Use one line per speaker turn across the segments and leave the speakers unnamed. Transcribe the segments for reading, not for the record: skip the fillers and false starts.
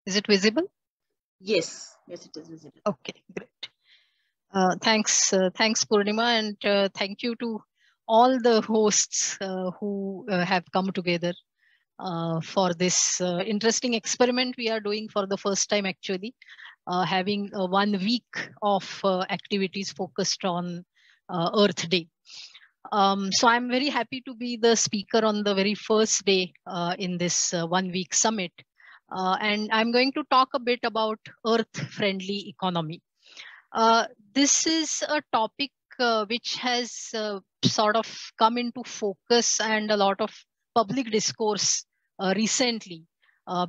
Is it visible?
Yes, yes, it is visible.
Okay, great. Thanks, Purnima, and thank you to all the hosts who have come together for this interesting experiment we are doing for the first time, actually, having 1 week of activities focused on Earth Day. So I'm very happy to be the speaker on the very first day in this 1 week summit. And I'm going to talk a bit about Earth-friendly economy. This is a topic which has sort of come into focus and a lot of public discourse recently,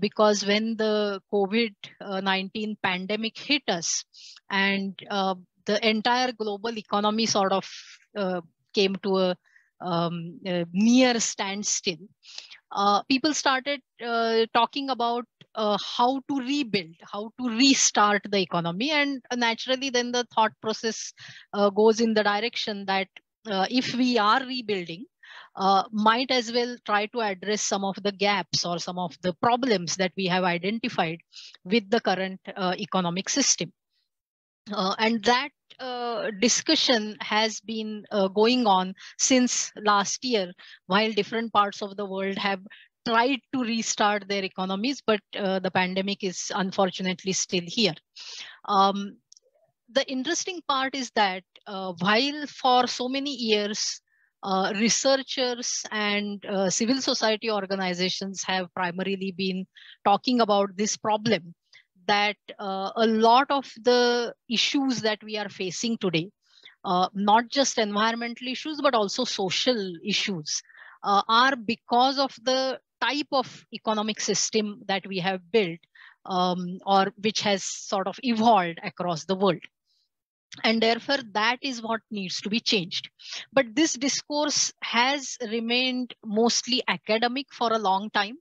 because when the COVID-19 pandemic hit us and the entire global economy sort of came to a near standstill, people started talking about how to rebuild, how to restart the economy. And naturally, then the thought process goes in the direction that if we are rebuilding, might as well try to address some of the gaps or some of the problems that we have identified with the current economic system. And that discussion has been going on since last year, while different parts of the world have tried to restart their economies, but the pandemic is unfortunately still here. The interesting part is that while for so many years, researchers and civil society organizations have primarily been talking about this problem, that a lot of the issues that we are facing today, not just environmental issues, but also social issues, are because of the type of economic system that we have built, or which has sort of evolved across the world. And therefore, that is what needs to be changed. But this discourse has remained mostly academic for a long time.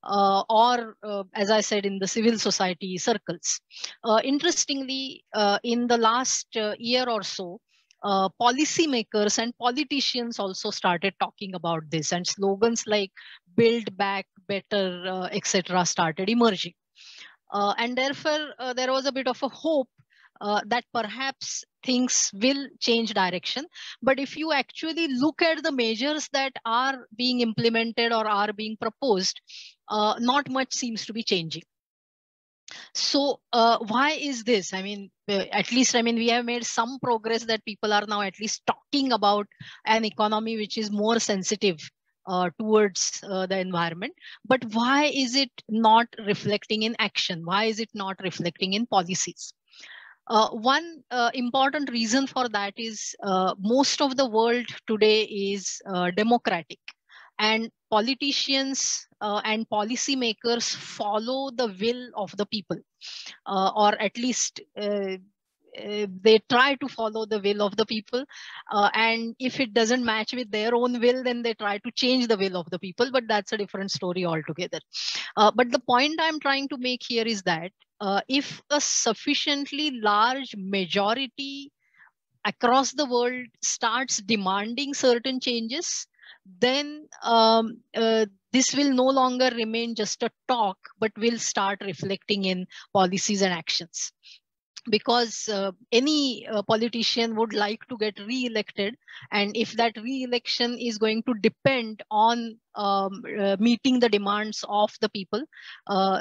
Or as I said, in the civil society circles. Interestingly, in the last year or so, policymakers and politicians also started talking about this, and slogans like "Build Back Better," etc., started emerging. And therefore, there was a bit of a hope that perhaps things will change direction. But if you actually look at the measures that are being implemented or are being proposed, not much seems to be changing. So why is this? I mean, at least, I mean, we have made some progress that people are now at least talking about an economy which is more sensitive towards the environment. But why is it not reflecting in action? Why is it not reflecting in policies? One important reason for that is most of the world today is democratic, and politicians and policymakers follow the will of the people, or at least they try to follow the will of the people. And if it doesn't match with their own will, then they try to change the will of the people. But that's a different story altogether. But the point I'm trying to make here is that if a sufficiently large majority across the world starts demanding certain changes, then this will no longer remain just a talk, but will start reflecting in policies and actions. Because any politician would like to get re-elected, and if that re-election is going to depend on meeting the demands of the people,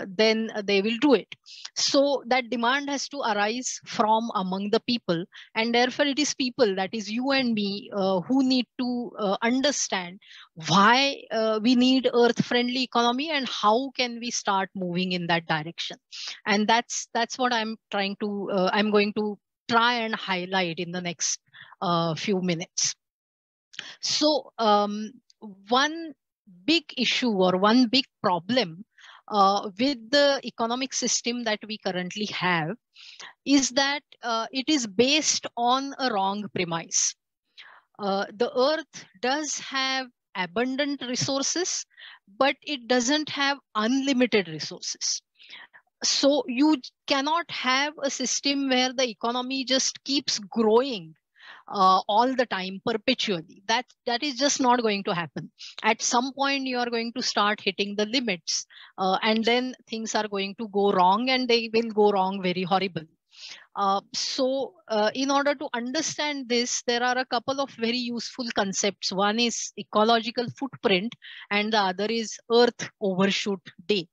then they will do it. So that demand has to arise from among the people, and therefore it is people, that is you and me, who need to understand why we need earth-friendly economy and how can we start moving in that direction. And that's what I'm going to try and highlight in the next few minutes. So one big issue or one big problem with the economic system that we currently have is that it is based on a wrong premise. The earth does have abundant resources, but it doesn't have unlimited resources. So you cannot have a system where the economy just keeps growing all the time perpetually. That is just not going to happen. At some point you are going to start hitting the limits, and then things are going to go wrong, and they will go wrong very horrible. In order to understand this, there are a couple of very useful concepts. One is ecological footprint, and the other is Earth Overshoot Day.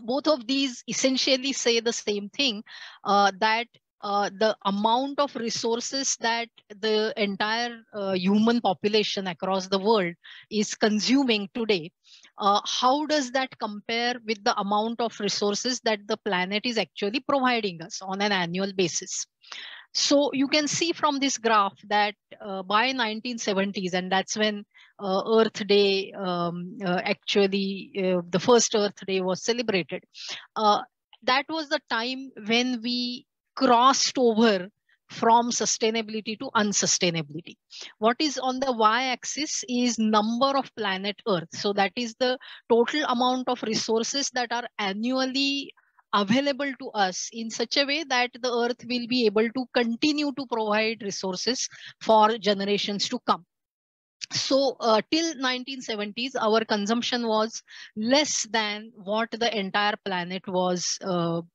Both of these essentially say the same thing, that the amount of resources that the entire human population across the world is consuming today, how does that compare with the amount of resources that the planet is actually providing us on an annual basis? So you can see from this graph that by 1970s, and that's when Earth Day, the first Earth Day was celebrated. That was the time when we crossed over from sustainability to unsustainability. What is on the y-axis is number of planet Earth. So that is the total amount of resources that are annually available to us in such a way that the Earth will be able to continue to provide resources for generations to come. So till 1970s, our consumption was less than what the entire planet was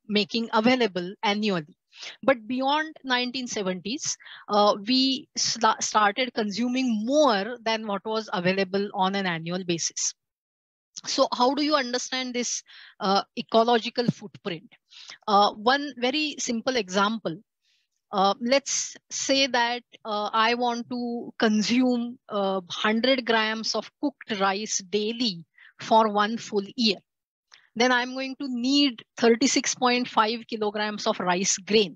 making available annually. But beyond 1970s, we started consuming more than what was available on an annual basis. So how do you understand this ecological footprint? One very simple example. Let's say that I want to consume 100 grams of cooked rice daily for 1 full year. Then I'm going to need 36.5 kilograms of rice grain.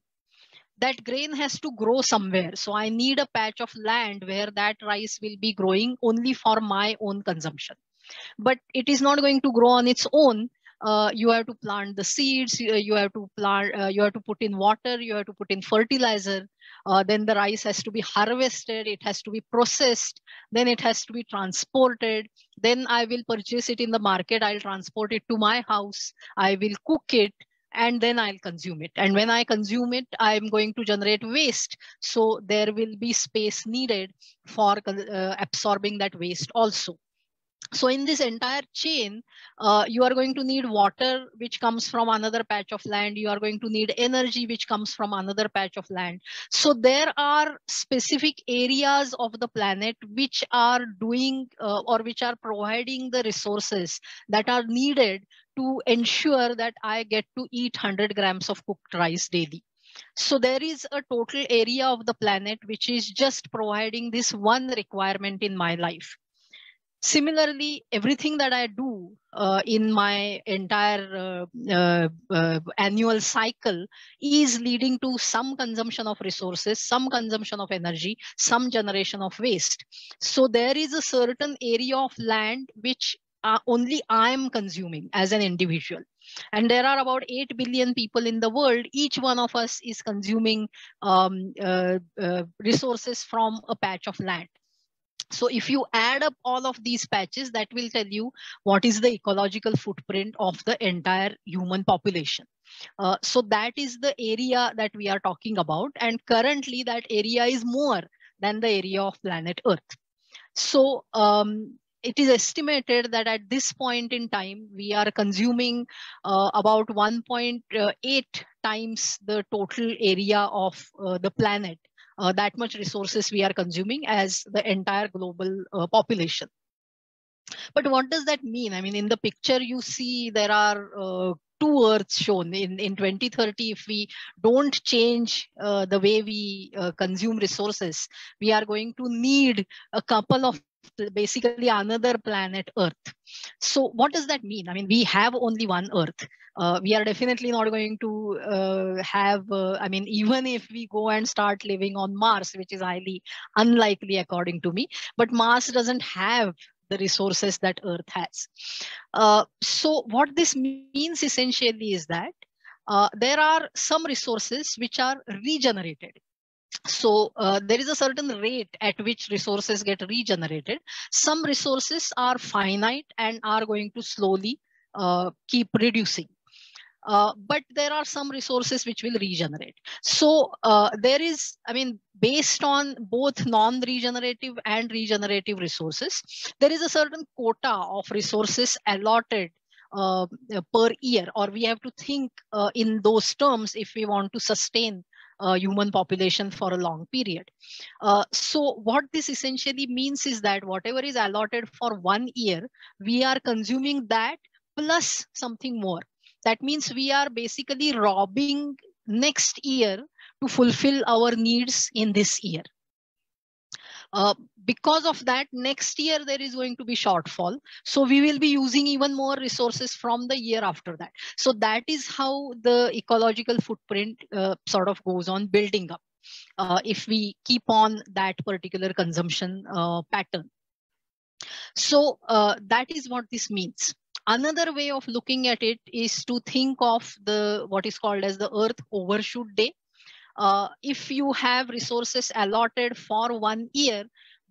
That grain has to grow somewhere. So I need a patch of land where that rice will be growing only for my own consumption. But it is not going to grow on its own. You have to plant the seeds, you have to put in water, you have to put in fertilizer. Then the rice has to be harvested, it has to be processed, then it has to be transported. Then I will purchase it in the market, I'll transport it to my house, I will cook it, and then I'll consume it. And when I consume it, I'm going to generate waste. So there will be space needed for absorbing that waste also. So in this entire chain, you are going to need water, which comes from another patch of land. You are going to need energy, which comes from another patch of land. So there are specific areas of the planet which are doing or which are providing the resources that are needed to ensure that I get to eat 100 grams of cooked rice daily. So there is a total area of the planet which is just providing this one requirement in my life. Similarly, everything that I do in my entire annual cycle is leading to some consumption of resources, some consumption of energy, some generation of waste. So there is a certain area of land which only I am consuming as an individual. And there are about 8 billion people in the world. Each one of us is consuming resources from a patch of land. So if you add up all of these patches, that will tell you what is the ecological footprint of the entire human population. So that is the area that we are talking about. And currently that area is more than the area of planet Earth. So it is estimated that at this point in time, we are consuming about 1.8 times the total area of the planet. That much resources we are consuming as the entire global population. But what does that mean? I mean, in the picture you see there are 2 Earths shown. In 2030, if we don't change the way we consume resources, we are going to need a couple of basically another planet Earth. So what does that mean? I mean, we have only one Earth. We are definitely not going to have, I mean, even if we go and start living on Mars, which is highly unlikely according to me, but Mars doesn't have the resources that Earth has. So what this means essentially is that there are some resources which are regenerated. So there is a certain rate at which resources get regenerated. Some resources are finite and are going to slowly keep reducing. But there are some resources which will regenerate. So there is, I mean, based on both non-regenerative and regenerative resources, there is a certain quota of resources allotted per year, or we have to think in those terms if we want to sustain human population for a long period. So what this essentially means is that whatever is allotted for 1 year, we are consuming that plus something more. That means we are basically robbing next year to fulfill our needs in this year. Because of that, next year there is going to be shortfall. So we will be using even more resources from the year after that. So that is how the ecological footprint sort of goes on building up if we keep on that particular consumption pattern. So that is what this means. Another way of looking at it is to think of the what is called as the Earth Overshoot Day. If you have resources allotted for 1 year,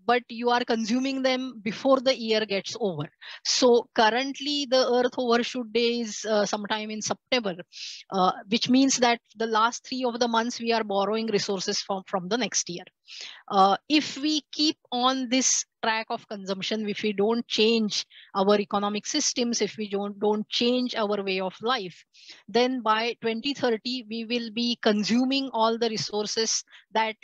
but you are consuming them before the year gets over. So currently the Earth Overshoot Day is sometime in September, which means that the last 3 of the months we are borrowing resources from the next year. If we keep on this track of consumption, if we don't change our economic systems, if we don't change our way of life, then by 2030 we will be consuming all the resources that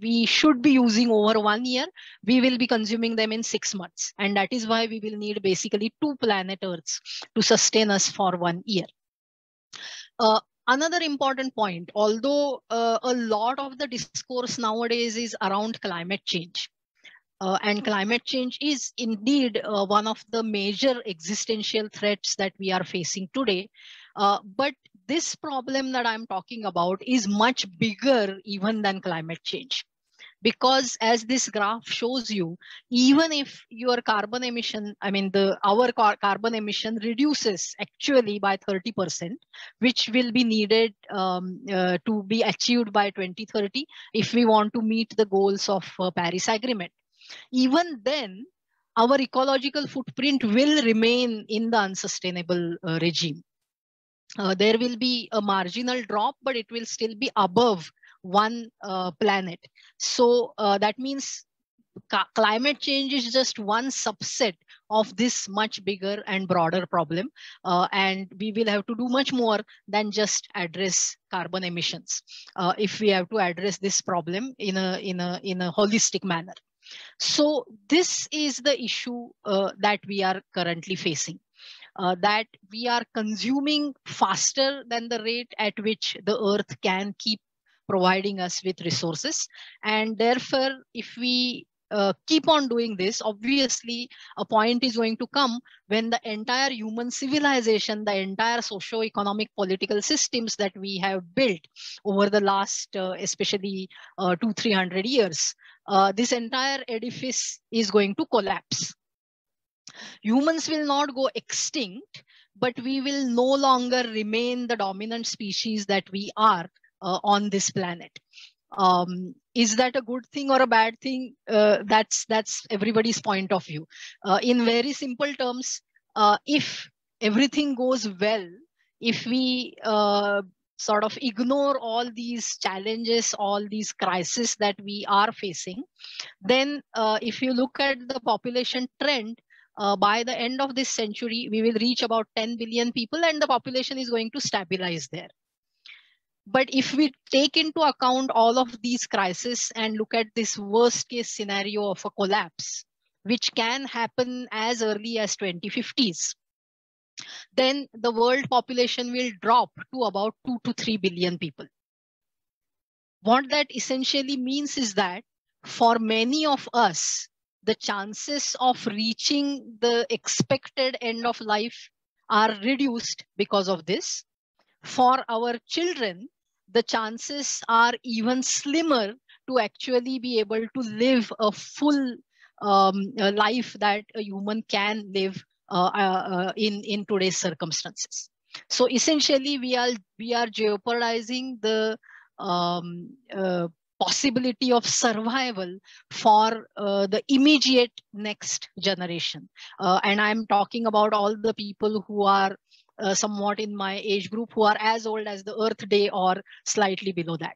we should be using over 1 year. We will be consuming them in 6 months, and that is why we will need basically 2 planet Earths to sustain us for 1 year. Another important point, although a lot of the discourse nowadays is around climate change, and climate change is indeed one of the major existential threats that we are facing today. But this problem that I'm talking about is much bigger even than climate change. Because as this graph shows you, even if your carbon emission, I mean our carbon emission reduces actually by 30%, which will be needed to be achieved by 2030 if we want to meet the goals of Paris Agreement. Even then, our ecological footprint will remain in the unsustainable regime. There will be a marginal drop, but it will still be above 1 planet. So that means climate change is just one subset of this much bigger and broader problem. And we will have to do much more than just address carbon emissions if we have to address this problem in a holistic manner. So this is the issue that we are currently facing. That we are consuming faster than the rate at which the Earth can keep providing us with resources. And therefore, if we keep on doing this, obviously a point is going to come when the entire human civilization, the entire socio-economic political systems that we have built over the last especially 200-300 years, this entire edifice is going to collapse. Humans will not go extinct, but we will no longer remain the dominant species that we are on this planet. Is that a good thing or a bad thing? That's everybody's point of view. In very simple terms, if everything goes well, if we sort of ignore all these challenges, all these crises that we are facing, then if you look at the population trend, by the end of this century, we will reach about 10 billion people and the population is going to stabilize there. But if we take into account all of these crises and look at this worst case scenario of a collapse, which can happen as early as 2050s, then the world population will drop to about 2 to 3 billion people. What that essentially means is that for many of us, the chances of reaching the expected end of life are reduced because of this. For our children, the chances are even slimmer to actually be able to live a full life that a human can live in today's circumstances. So essentially, we are jeopardizing the possibility of survival for the immediate next generation. And I'm talking about all the people who are somewhat in my age group who are as old as the Earth Day or slightly below that.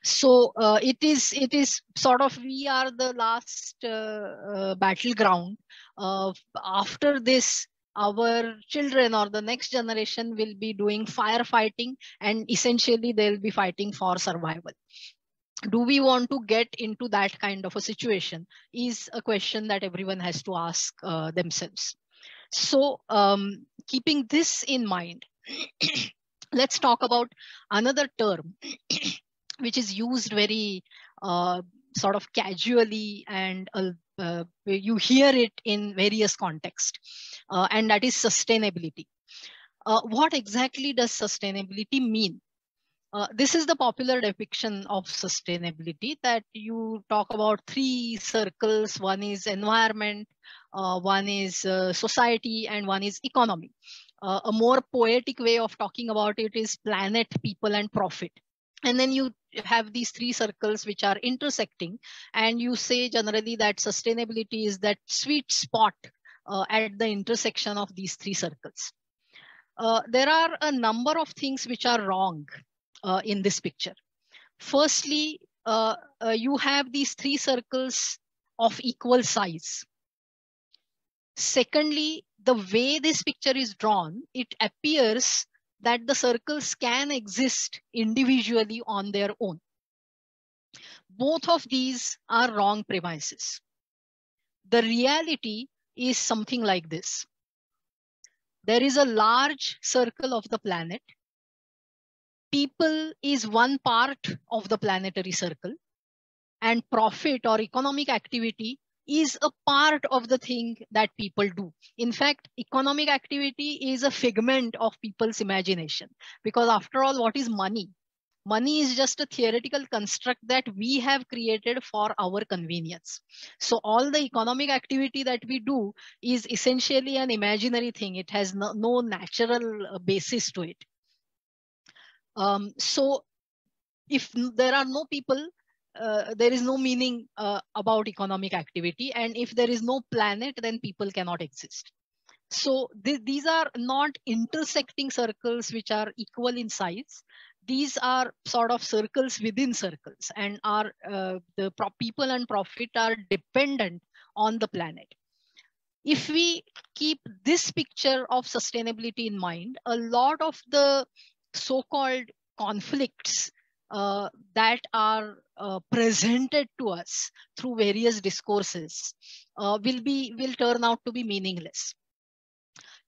So it is sort of, we are the last battleground. After this, our children or the next generation will be doing firefighting, and essentially they'll be fighting for survival. Do we want to get into that kind of a situation is a question that everyone has to ask themselves. So keeping this in mind, let's talk about another term which is used very sort of casually, and you hear it in various contexts, and that is sustainability. What exactly does sustainability mean? This is the popular depiction of sustainability, that you talk about three circles. One is environment, one is society, and one is economy. A more poetic way of talking about it is planet, people, and profit. And then you have these three circles which are intersecting, and you say generally that sustainability is that sweet spot at the intersection of these three circles. There are a number of things which are wrong in this picture. Firstly, you have these three circles of equal size. Secondly, the way this picture is drawn, it appears that the circles can exist individually on their own. Both of these are wrong premises. The reality is something like this. There is a large circle of the planet. People is one part of the planetary circle, and profit or economic activity is a part of the thing that people do. In fact, economic activity is a figment of people's imagination, because after all, what is money? Money is just a theoretical construct that we have created for our convenience. So all the economic activity that we do is essentially an imaginary thing. It has no natural basis to it. So if there are no people, there is no meaning about economic activity. And if there is no planet, then people cannot exist. So these are not intersecting circles which are equal in size. These are sort of circles within circles, and are the people and profit are dependent on the planet. If we keep this picture of sustainability in mind, a lot of the so-called conflicts that are presented to us through various discourses will turn out to be meaningless.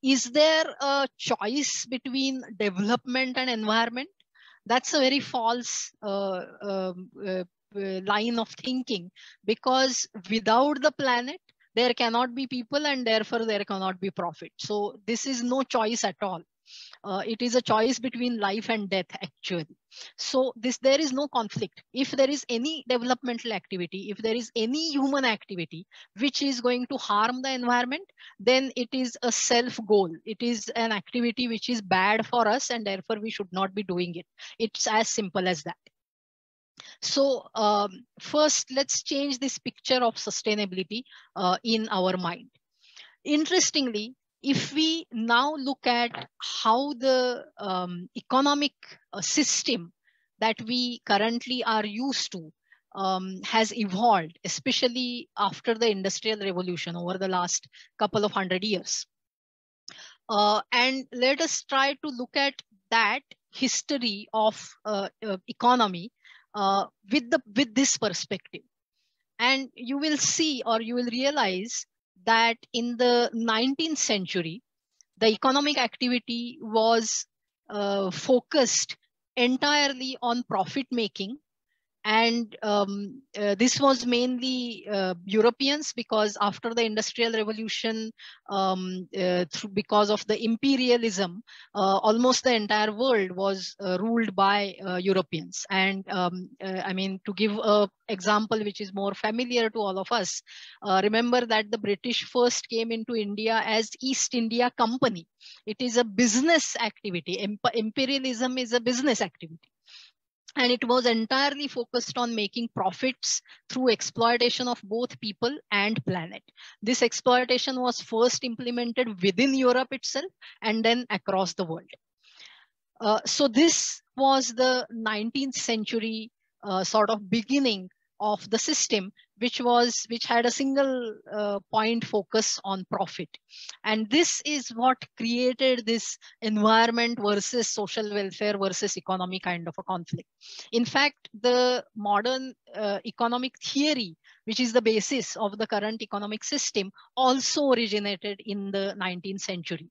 Is there a choice between development and environment? That's a very false line of thinking, because without the planet, there cannot be people, and therefore there cannot be profit. So this is no choice at all. It is a choice between life and death, actually. So there is no conflict. If there is any developmental activity, if there is any human activity which is going to harm the environment, then it is a self goal. It is an activity which is bad for us, and therefore we should not be doing it. It's as simple as that. So first, let's change this picture of sustainability in our mind. Interestingly, if we now look at how the economic system that we currently are used to has evolved, especially after the Industrial Revolution over the last couple of 100 years. And let us try to look at that history of economy with this perspective. And you will see, or you will realize, that in the 19th century, the economic activity was focused entirely on profit making. And this was mainly Europeans, because after the Industrial Revolution, because of the imperialism, almost the entire world was ruled by Europeans. And I mean, to give an example which is more familiar to all of us, remember that the British first came into India as East India Company. It is a business activity. Imperialism is a business activity. And it was entirely focused on making profits through exploitation of both people and planet. This exploitation was first implemented within Europe itself and then across the world. So this was the 19th century sort of beginning of the system, which had a single point focus on profit. And this is what created this environment versus social welfare versus economy kind of a conflict. In fact, the modern economic theory, which is the basis of the current economic system, also originated in the 19th century.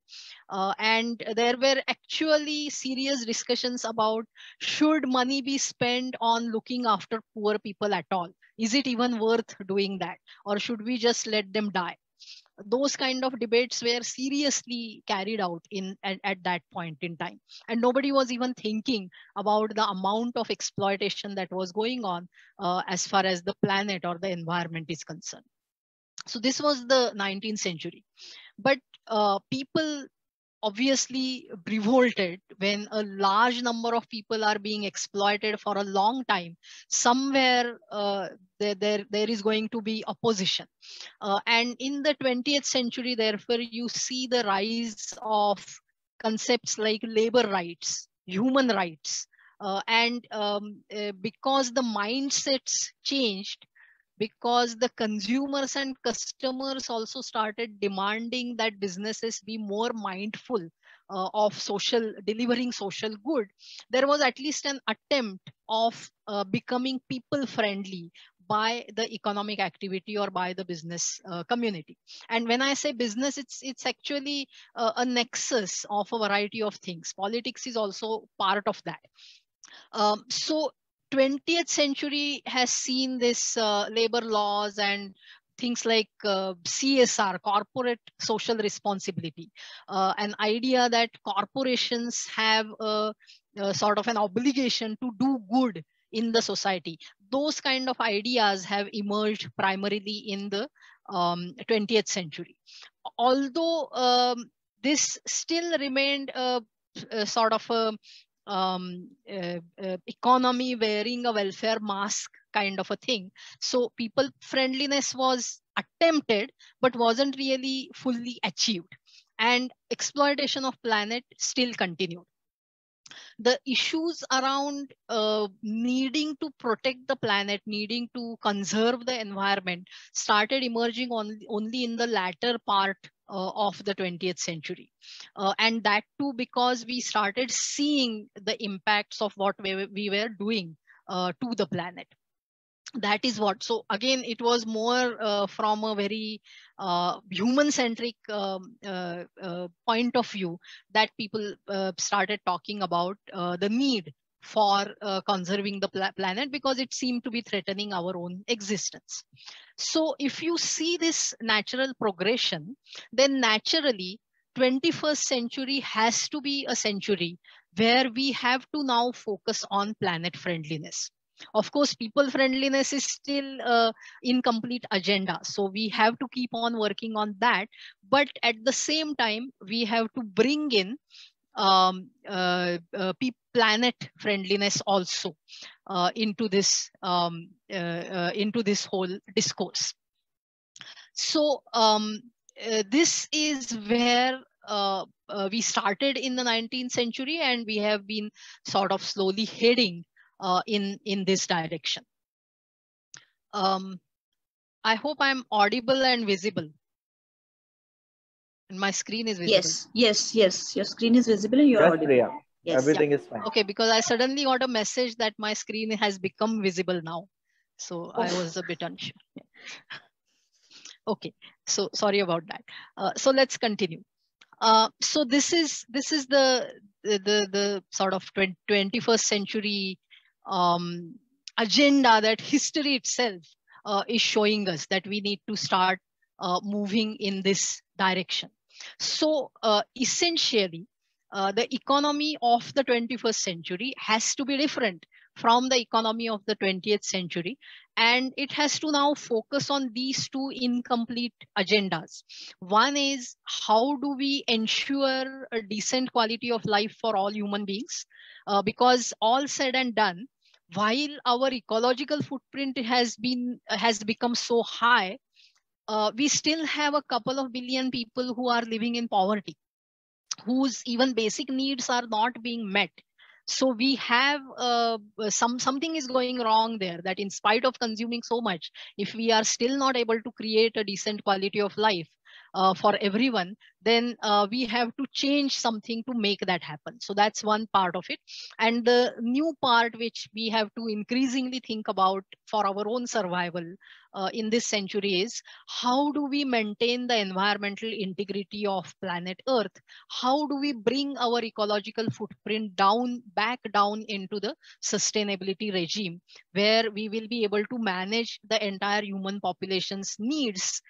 And there were actually serious discussions about, should money be spent on looking after poor people at all? Is it even worth doing that? Or should we just let them die? Those kind of debates were seriously carried out at that point in time. And nobody was even thinking about the amount of exploitation that was going on as far as the planet or the environment is concerned. So this was the 19th century. But people obviously revolted when a large number of people are being exploited for a long time. Somewhere there is going to be opposition. And in the 20th century, therefore, you see the rise of concepts like labor rights, human rights. Because the mindsets changed, because the consumers and customers also started demanding that businesses be more mindful of delivering social good, there was at least an attempt of becoming people friendly by the economic activity or by the business community. And when I say business, it's actually a nexus of a variety of things. Politics is also part of that. So 20th century has seen this labor laws and things like CSR, corporate social responsibility, an idea that corporations have a sort of an obligation to do good in the society. Those kind of ideas have emerged primarily in the 20th century. Although this still remained a sort of a economy wearing a welfare mask kind of a thing. So people friendliness was attempted, but wasn't really fully achieved. And exploitation of planet still continued. The issues around needing to protect the planet, needing to conserve the environment started emerging only in the latter part of the 20th century. And that too because we started seeing the impacts of what we were doing to the planet. That is what. So again, it was more from a very human-centric point of view that people started talking about the need for conserving the planet, because it seemed to be threatening our own existence. So if you see this natural progression, then naturally 21st century has to be a century where we have to now focus on planet friendliness. Of course, people friendliness is still incomplete agenda. So we have to keep on working on that. But at the same time, we have to bring in planet friendliness also into this whole discourse. So this is where we started in the 19th century, and we have been sort of slowly heading in this direction. I hope I'm audible and visible. And my screen is visible.
Yes. Your screen is visible and you're audible.
Priya.
Yes.
Everything is fine.
Okay, because I suddenly got a message that my screen has become visible now. So I was a bit unsure. Okay, so sorry about that. So let's continue. So this is the sort of 21st century agenda that history itself is showing us, that we need to start moving in this direction. So essentially, the economy of the 21st century has to be different from the economy of the 20th century. And it has to now focus on these two incomplete agendas. One is, how do we ensure a decent quality of life for all human beings? Because all said and done, while our ecological footprint has become so high, we still have a couple of billion people who are living in poverty, whose even basic needs are not being met. So we have something is going wrong there, that in spite of consuming so much, if we are still not able to create a decent quality of life for everyone, then we have to change something to make that happen. So that's one part of it. And the new part which we have to increasingly think about for our own survival in this century is, how do we maintain the environmental integrity of planet Earth? How do we bring our ecological footprint back down into the sustainability regime, where we will be able to manage the entire human population's needs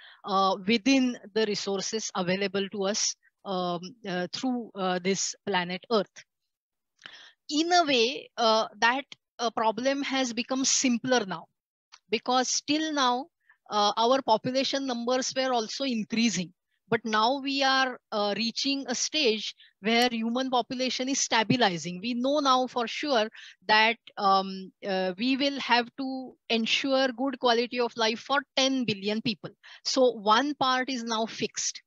within the resources available to us through this planet Earth? In a way, that problem has become simpler now, because till now our population numbers were also increasing, but now we are reaching a stage where human population is stabilizing. We know now for sure that we will have to ensure good quality of life for 10 billion people. So one part is now fixed.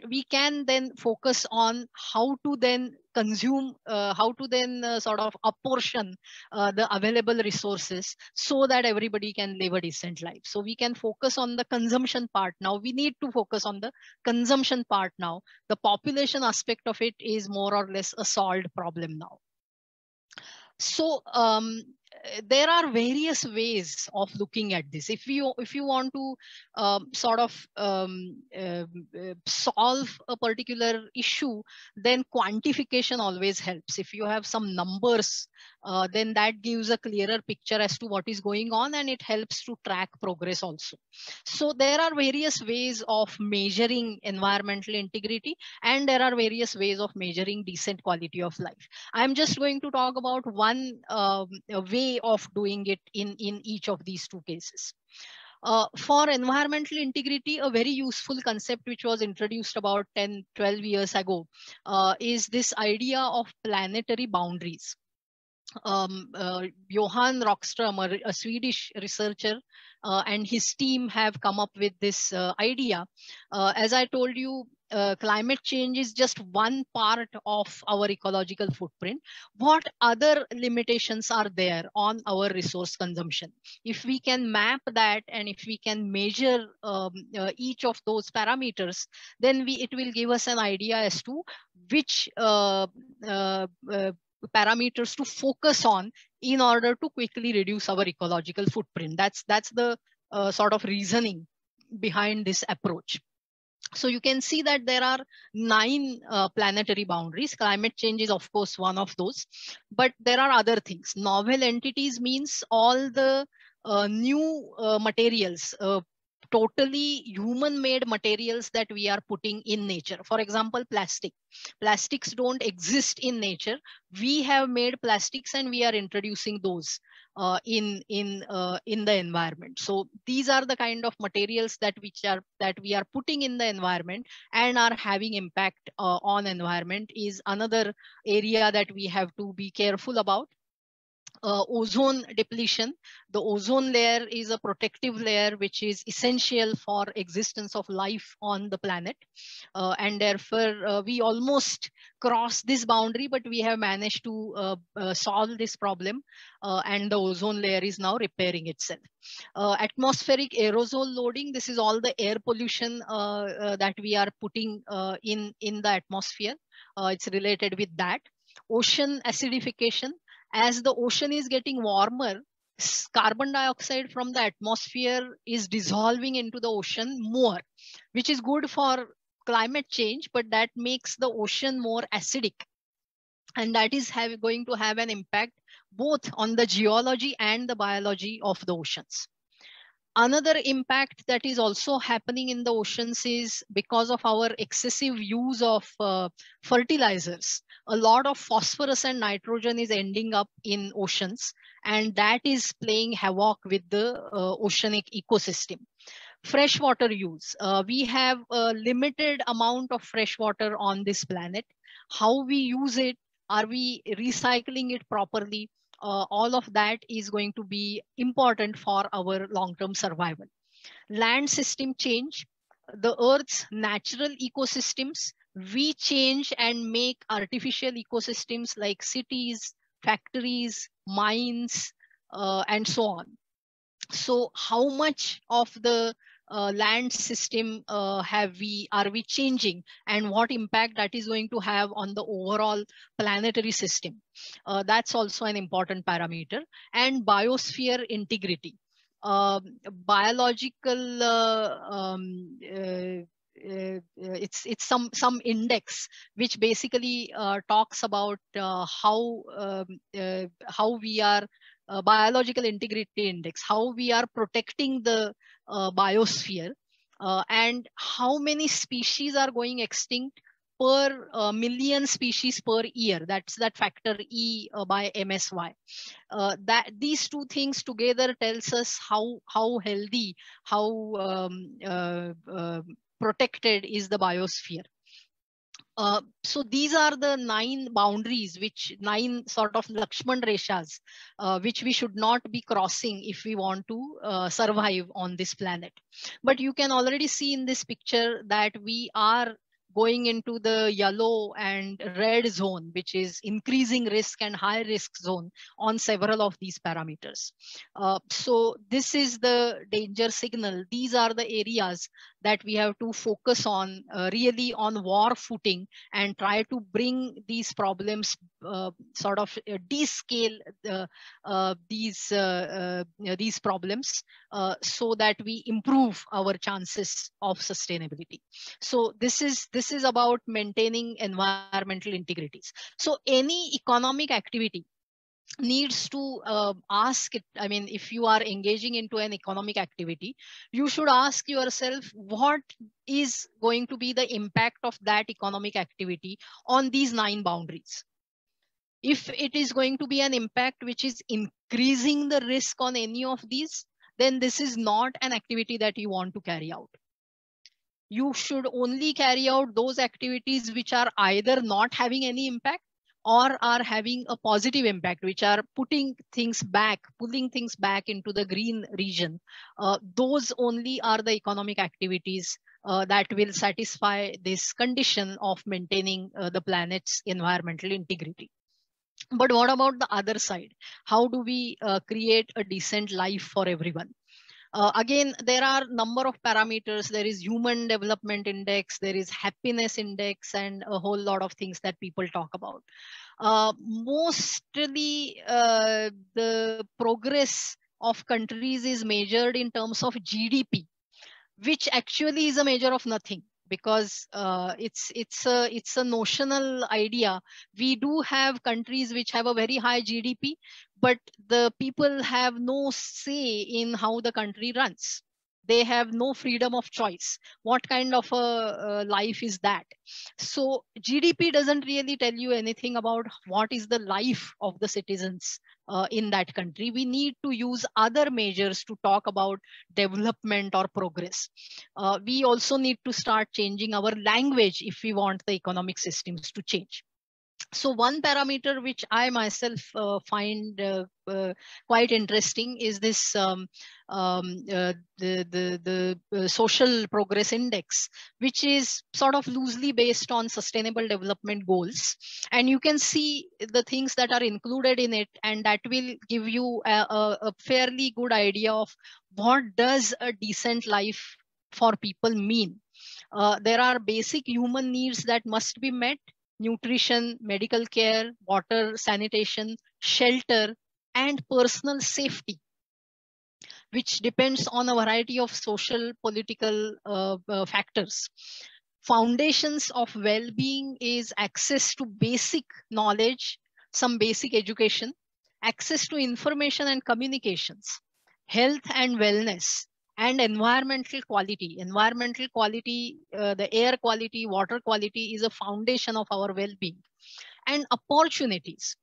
We can then focus on how to then consume, how to then sort of apportion the available resources so that everybody can live a decent life. So we can focus on the consumption part now. We need to focus on the consumption part now. The population aspect of it is more or less a solved problem now. So there are various ways of looking at this. If you want to sort of solve a particular issue, then quantification always helps. If you have some numbers, then that gives a clearer picture as to what is going on, and it helps to track progress also. So there are various ways of measuring environmental integrity, and there are various ways of measuring decent quality of life. I'm just going to talk about one way of doing it in each of these two cases. For environmental integrity, a very useful concept which was introduced about 10-12 years ago is this idea of planetary boundaries. Johan Rockström, a Swedish researcher, and his team have come up with this idea. As I told you, climate change is just one part of our ecological footprint. What other limitations are there on our resource consumption? If we can map that, and if we can measure each of those parameters, then it will give us an idea as to which parameters to focus on in order to quickly reduce our ecological footprint. That's the sort of reasoning behind this approach. So you can see that there are 9 planetary boundaries. Climate change is, of course, one of those, but there are other things. Novel entities means all the new materials, totally human-made materials that we are putting in nature. For example, plastic. Plastics don't exist in nature. We have made plastics and we are introducing those in the environment. So these are the kind of materials that we are putting in the environment and are having impact on environment, is another area that we have to be careful about. Ozone depletion. The ozone layer is a protective layer which is essential for existence of life on the planet, and therefore we almost crossed this boundary, but we have managed to solve this problem, and the ozone layer is now repairing itself. Atmospheric aerosol loading, this is all the air pollution that we are putting in the atmosphere. It's related with that. Ocean acidification. As the ocean is getting warmer, carbon dioxide from the atmosphere is dissolving into the ocean more, which is good for climate change, but that makes the ocean more acidic. And that is going to have an impact both on the geology and the biology of the oceans. Another impact that is also happening in the oceans is because of our excessive use of fertilizers. A lot of phosphorus and nitrogen is ending up in oceans, and that is playing havoc with the oceanic ecosystem. Freshwater use. We have a limited amount of fresh water on this planet. How we use it? Are we recycling it properly? all of that is going to be important for our long-term survival. Land system change, the Earth's natural ecosystems, we change and make artificial ecosystems like cities, factories, mines, and so on. So how much of the land system are we changing, and what impact that is going to have on the overall planetary system? That's also an important parameter. And biosphere integrity. Biological it's some index which basically talks about how we are biological integrity index, how we are protecting the biosphere, and how many species are going extinct per million species per year. That's that factor E by MSY. That these two things together tells us how healthy, how protected is the biosphere. So these are the 9 boundaries, 9 sort of Lakshman Reshas, which we should not be crossing if we want to survive on this planet. But you can already see in this picture that we are going into the yellow and red zone, which is increasing risk and high risk zone on several of these parameters. So this is the danger signal. These are the areas that we have to focus on, really on war footing, and try to bring these problems, sort of descale these problems, so that we improve our chances of sustainability. So this is about maintaining environmental integrities. So any economic activity needs to ask it. I mean, if you are engaging into an economic activity, you should ask yourself, what is going to be the impact of that economic activity on these 9 boundaries? If it is going to be an impact which is increasing the risk on any of these, then this is not an activity that you want to carry out. You should only carry out those activities which are either not having any impact or are having a positive impact, which are pulling things back into the green region. Those only are the economic activities that will satisfy this condition of maintaining the planet's environmental integrity. But what about the other side? How do we create a decent life for everyone? Again, there are number of parameters. There is Human Development Index, there is Happiness Index, and a whole lot of things that people talk about. Mostly the progress of countries is measured in terms of GDP, which actually is a measure of nothing, because it's a notional idea. We do have countries which have a very high GDP, but the people have no say in how the country runs. They have no freedom of choice. What kind of a life is that? So GDP doesn't really tell you anything about what is the life of the citizens in that country. We need to use other measures to talk about development or progress. We also need to start changing our language if we want the economic systems to change. So one parameter which I myself find quite interesting is this the social progress index, which is sort of loosely based on sustainable development goals. And you can see the things that are included in it, and that will give you a fairly good idea of what does a decent life for people mean. There are basic human needs that must be met: nutrition, medical care, water, sanitation, shelter, and personal safety, which depends on a variety of social, political factors. Foundations of well-being is access to basic knowledge, some basic education, access to information and communications, health and wellness, and environmental quality. Environmental quality, the air quality, water quality is a foundation of our well-being. And opportunities.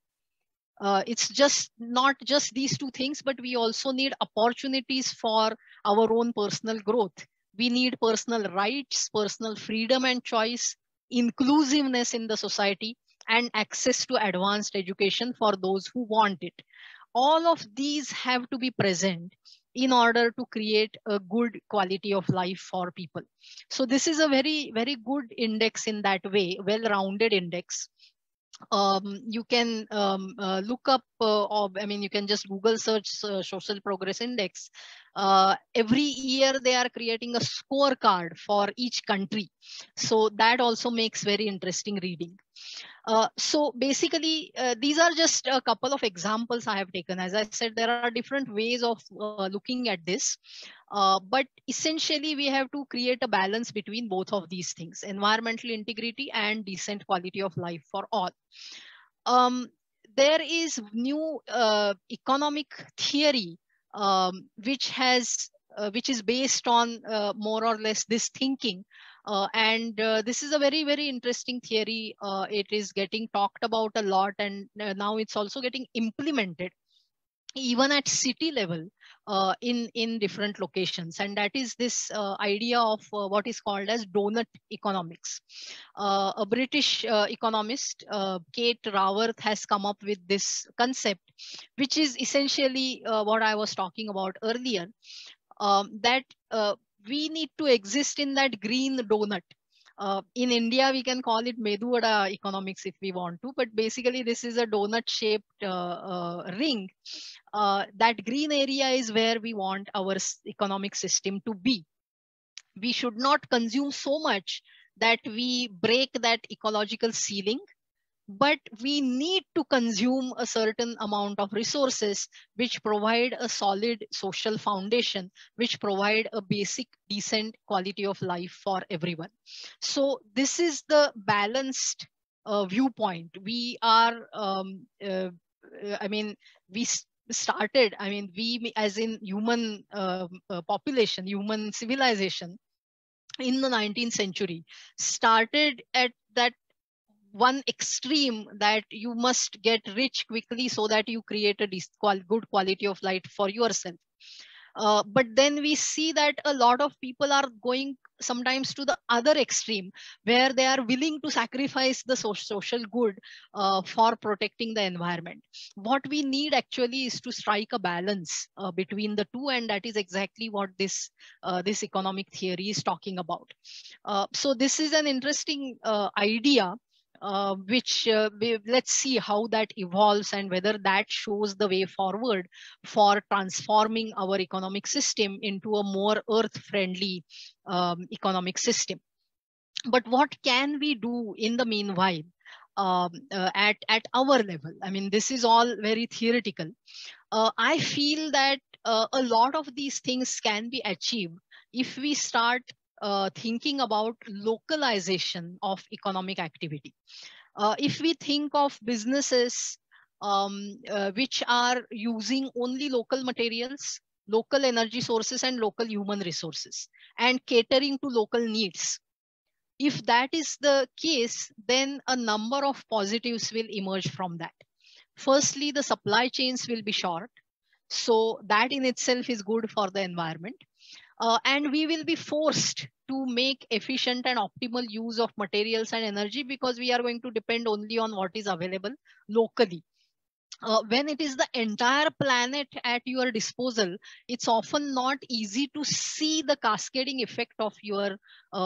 It's just not just these two things, but we also need opportunities for our own personal growth. We need personal rights, personal freedom and choice, inclusiveness in the society, and access to advanced education for those who want it. All of these have to be present in order to create a good quality of life for people. So this is a very, very good index in that way, well-rounded index. You can look up, you can just Google search Social Progress Index. Every year they are creating a scorecard for each country. So that also makes very interesting reading. So basically, these are just a couple of examples I have taken. As I said, there are different ways of looking at this. But essentially, we have to create a balance between both of these things, environmental integrity and decent quality of life for all. There is new economic theory which is based on more or less this thinking. This is a very, very interesting theory. It is getting talked about a lot, and now it's also getting implemented even at city level in different locations, and that is this idea of what is called as donut economics. A British economist, Kate Raworth, has come up with this concept, which is essentially what I was talking about earlier, that we need to exist in that green donut. In India, we can call it Medu Vada economics if we want to, but basically this is a donut-shaped ring. That green area is where we want our economic system to be. We should not consume so much that we break that ecological ceiling, but we need to consume a certain amount of resources which provide a solid social foundation, which provide a basic decent quality of life for everyone. So this is the balanced viewpoint. We are, we started, we as in human population, human civilization in the 19th century started at that one extreme, that you must get rich quickly so that you create a good quality of life for yourself. But then we see that a lot of people are going sometimes to the other extreme, where they are willing to sacrifice the social good for protecting the environment. What we need actually is to strike a balance between the two, and that is exactly what this economic theory is talking about. So this is an interesting idea, which let's see how that evolves and whether that shows the way forward for transforming our economic system into a more earth-friendly economic system. But what can we do in the meanwhile at our level? I mean, this is all very theoretical. I feel that a lot of these things can be achieved if we start thinking about localization of economic activity. If we think of businesses which are using only local materials, local energy sources, and local human resources, and catering to local needs, if that is the case, then a number of positives will emerge from that. Firstly, the supply chains will be short. So that in itself is good for the environment. And we will be forced to make efficient and optimal use of materials and energy, because we are going to depend only on what is available locally. When it is the entire planet at your disposal, it's often not easy to see the cascading effect of your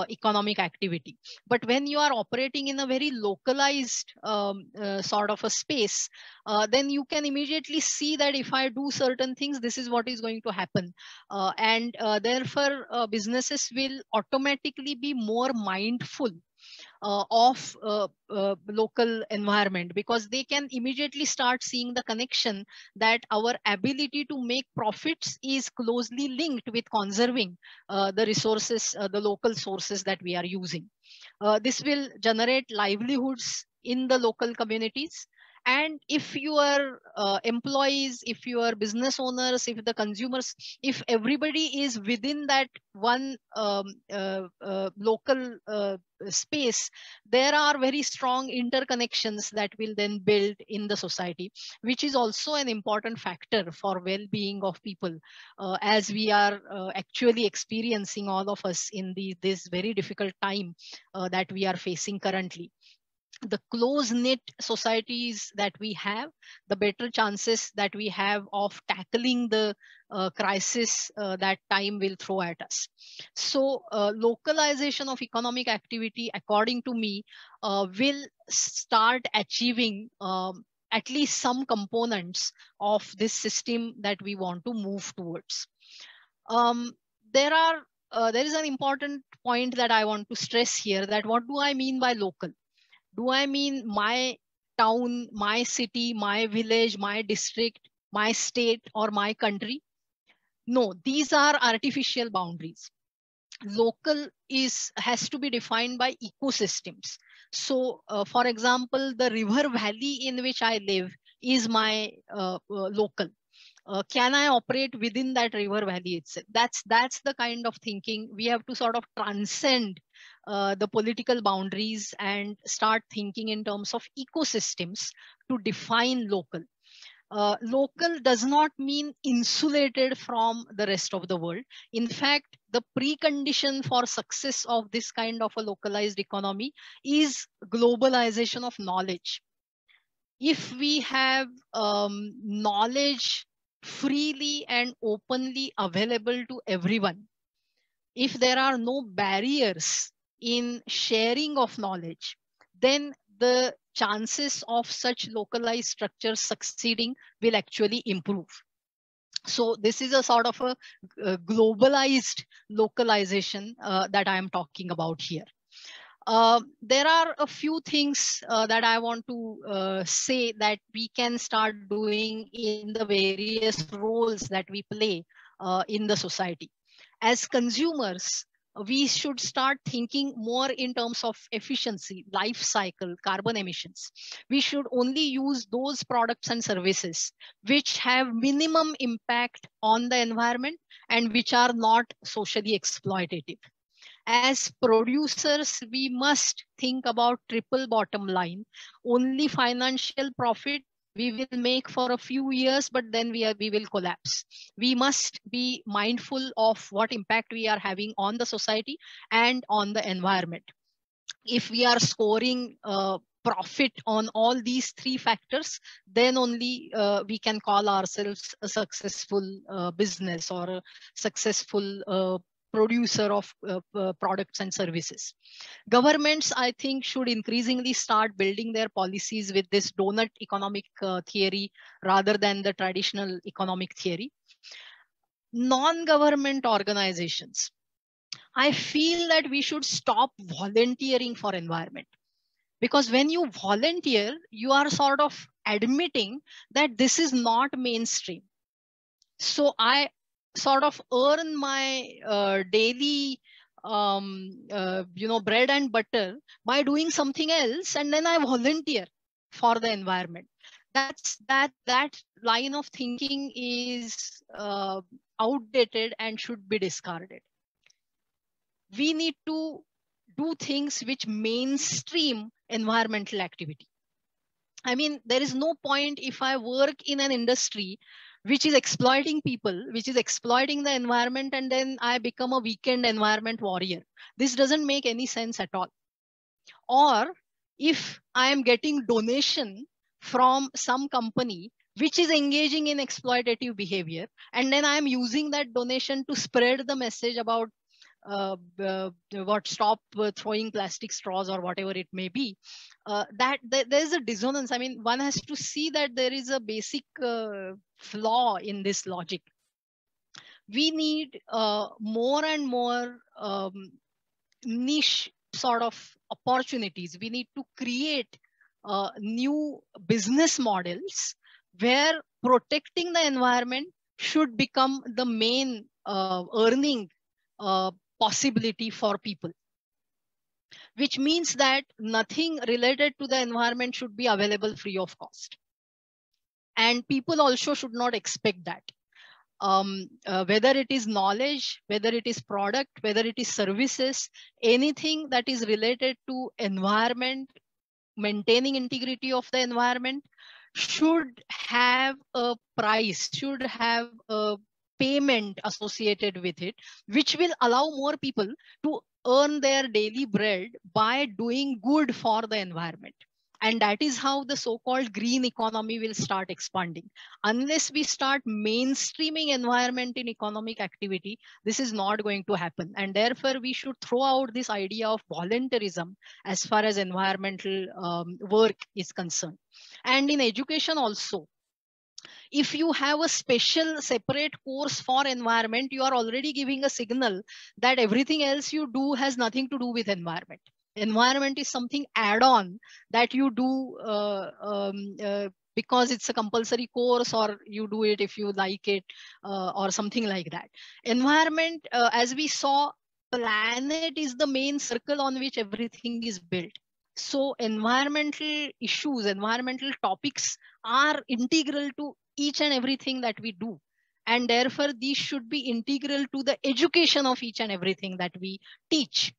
economic activity. But when you are operating in a very localized sort of a space, then you can immediately see that if I do certain things, this is what is going to happen. Therefore, businesses will automatically be more mindful of local environment, because they can immediately start seeing the connection that our ability to make profits is closely linked with conserving the resources, the local sources that we are using. This will generate livelihoods in the local communities. And if your employees, if your business owners, if the consumers, if everybody is within that one local space, there are very strong interconnections that will then build in the society, which is also an important factor for well-being of people, as we are actually experiencing, all of us, in this very difficult time that we are facing currently. the close-knit societies that we have, the better chances that we have of tackling the crisis that time will throw at us. So localization of economic activity, according to me, will start achieving at least some components of this system that we want to move towards. There is an important point that I want to stress here, that what do I mean by local? Do I mean my town, my city, my village, my district, my state, or my country? No, these are artificial boundaries. Local has to be defined by ecosystems. So, for example, the river valley in which I live is my local. Can I operate within that river valley itself? That's the kind of thinking we have to sort of transcend the political boundaries and start thinking in terms of ecosystems to define local. Local does not mean insulated from the rest of the world. In fact, the precondition for success of this kind of a localized economy is globalization of knowledge. If we have knowledge freely and openly available to everyone, if there are no barriers in sharing of knowledge, then the chances of such localized structures succeeding will actually improve. So this is a sort of a globalized localization that I am talking about here. There are a few things that I want to say that we can start doing in the various roles that we play in the society. As consumers, we should start thinking more in terms of efficiency, life cycle, carbon emissions. We should only use those products and services which have minimum impact on the environment and which are not socially exploitative. As producers, we must think about triple bottom line. Only financial profit we will make for a few years, but then we will collapse. We must be mindful of what impact we are having on the society and on the environment. If we are scoring profit on all these three factors, then only we can call ourselves a successful business or a successful producer of products and services. Governments, I think, should increasingly start building their policies with this donut economic theory rather than the traditional economic theory. Non-government organizations, I feel that we should stop volunteering for environment. Because when you volunteer, you are sort of admitting that this is not mainstream. So I sort of earn my daily bread and butter by doing something else, and then I volunteer for the environment. That line of thinking is outdated and should be discarded. We need to do things which mainstream environmental activity. I mean, there is no point if I work in an industry which is exploiting people, which is exploiting the environment, and then I become a weekend environment warrior. This doesn't make any sense at all. Or if I am getting donation from some company which is engaging in exploitative behavior, and then I am using that donation to spread the message about stop throwing plastic straws or whatever it may be, there's a dissonance. I mean, one has to see that there is a basic flaw in this logic. We need more and more niche sort of opportunities. We need to create new business models where protecting the environment should become the main earning possibility for people, which means that nothing related to the environment should be available free of cost. And people also should not expect that. Whether it is knowledge, whether it is product, whether it is services, anything that is related to environment, maintaining integrity of the environment should have a price, should have a payment associated with it, which will allow more people to earn their daily bread by doing good for the environment. And that is how the so-called green economy will start expanding. Unless we start mainstreaming environment in economic activity, this is not going to happen. And therefore, we should throw out this idea of voluntarism as far as environmental work is concerned. And in education also, if you have a special separate course for environment, you are already giving a signal that everything else you do has nothing to do with environment. Environment is something add-on that you do because it's a compulsory course, or you do it if you like it, or something like that. Environment, as we saw, planet is the main circle on which everything is built. So environmental issues, environmental topics are integral to each and everything that we do. And therefore, these should be integral to the education of each and everything that we teach.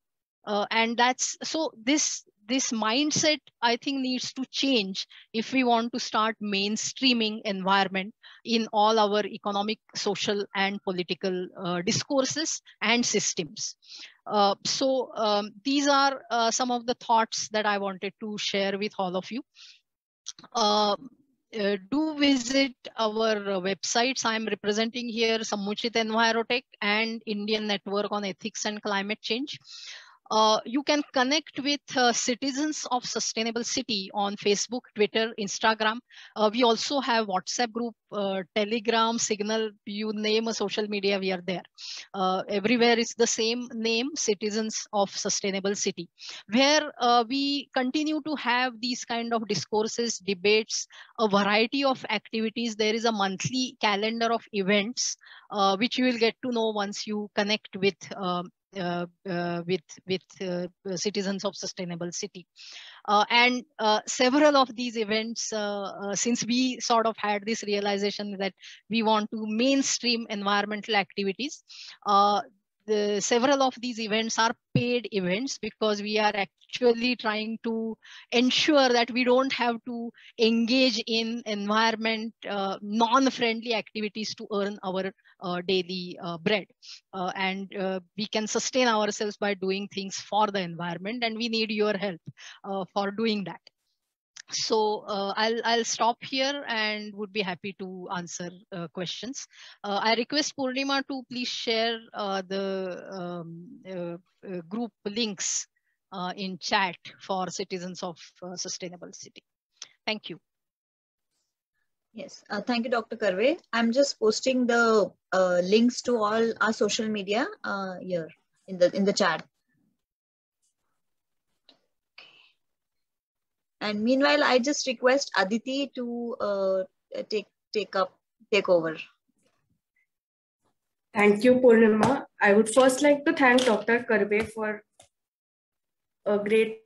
And that's so this mindset, I think, needs to change if we want to start mainstreaming environment in all our economic, social, and political discourses and systems. These are some of the thoughts that I wanted to share with all of you. Do visit our websites. I'm representing here Sammuchit Envirotech and Indian Network on Ethics and Climate Change. You can connect with Citizens of Sustainable City on Facebook, Twitter, Instagram. We also have WhatsApp group, Telegram, Signal. You name a social media, we are there. Everywhere is the same name, Citizens of Sustainable City, where we continue to have these kind of discourses, debates, a variety of activities. There is a monthly calendar of events, which you will get to know once you connect with Citizens of Sustainable City. And several of these events, since we sort of had this realization that we want to mainstream environmental activities, several of these events are paid events, because we are actually trying to ensure that we don't have to engage in environment non-friendly activities to earn our daily bread. And we can sustain ourselves by doing things for the environment, and we need your help for doing that. So I'll stop here and would be happy to answer questions. I request Purnima to please share the group links in chat for Citizens of Sustainable City. Thank you.
Yes, thank you, Dr. Karve. I'm just posting the links to all our social media here in the chat. And meanwhile, I just request Aditi to take over.
Thank you, Purnima. I would first like to thank Dr. Karve for a great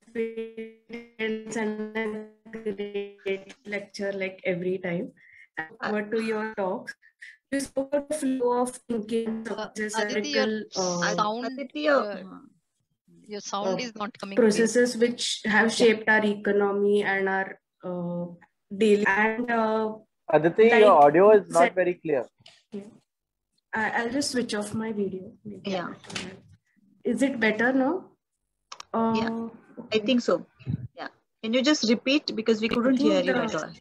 experience and a great lecture, like every time. Over to your talks. You spoke about the flow of thinking,
Aditi, your sound is not coming.
Processes clear, which have shaped our economy and our daily. And
Aditi, like, your audio is not very clear.
Yeah. I'll just switch off my video.
Yeah.
Is it better now?
Yeah, okay. I think so. Yeah. Can you just repeat, because we couldn't hear you at all?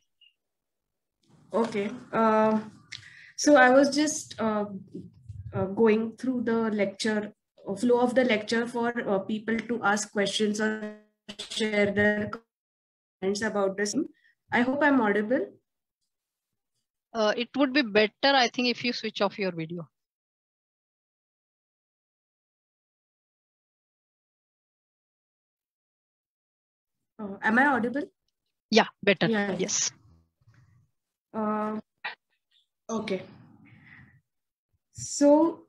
Okay. So I was just going through the lecture, flow of the lecture for people to ask questions or share their comments about this. I hope I'm audible.
It would be better, I think, if you switch off your video.
Am I audible?
Yeah, better.
Yeah.
Yes.
Okay. So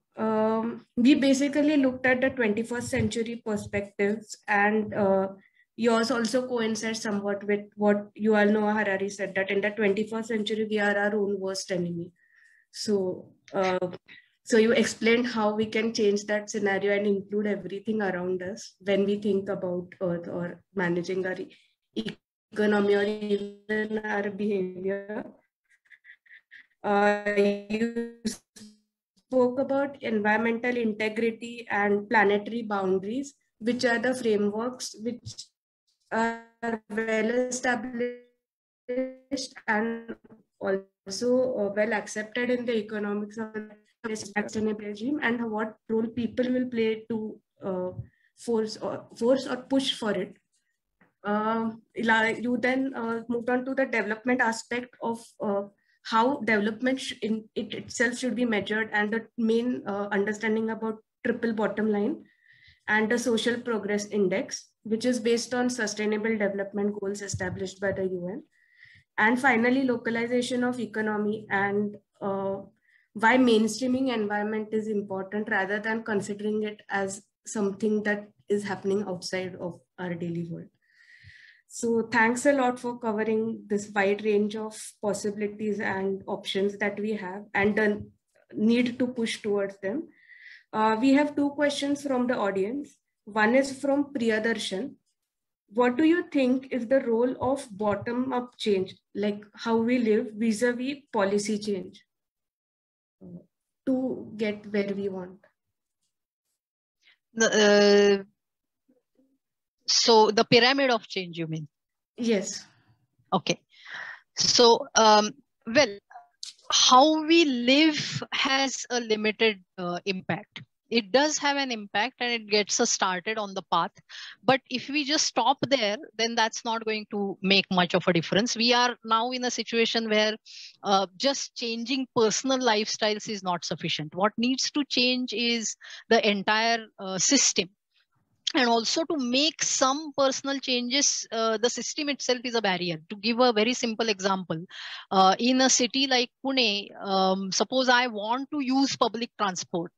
we basically looked at the 21st century perspectives, and yours also coincides somewhat with what Yuval Noah Harari said, that in the 21st century, we are our own worst enemy. So, so you explained how we can change that scenario and include everything around us when we think about Earth or managing our economy or even our behavior. You spoke about environmental integrity and planetary boundaries, which are the frameworks which are well established and also well accepted in the economics of the sustainable regime, and what role people will play to force or push for it. You then moved on to the development aspect of how development in it itself should be measured, and the main understanding about triple bottom line and the social progress index, which is based on sustainable development goals established by the UN. And finally, localization of economy and why mainstreaming environment is important rather than considering it as something that is happening outside of our daily world. So thanks a lot for covering this wide range of possibilities and options that we have and the need to push towards them. We have two questions from the audience. One is from Priyadarshan. What do you think is the role of bottom-up change, like how we live vis-a-vis policy change to get where we want?
So the pyramid of change, you mean?
Yes.
Okay. So, well, how we live has a limited impact. It does have an impact and it gets us started on the path. But if we just stop there, then that's not going to make much of a difference. We are now in a situation where just changing personal lifestyles is not sufficient. What needs to change is the entire system. And also to make some personal changes, the system itself is a barrier. To give a very simple example, in a city like Pune, suppose I want to use public transport,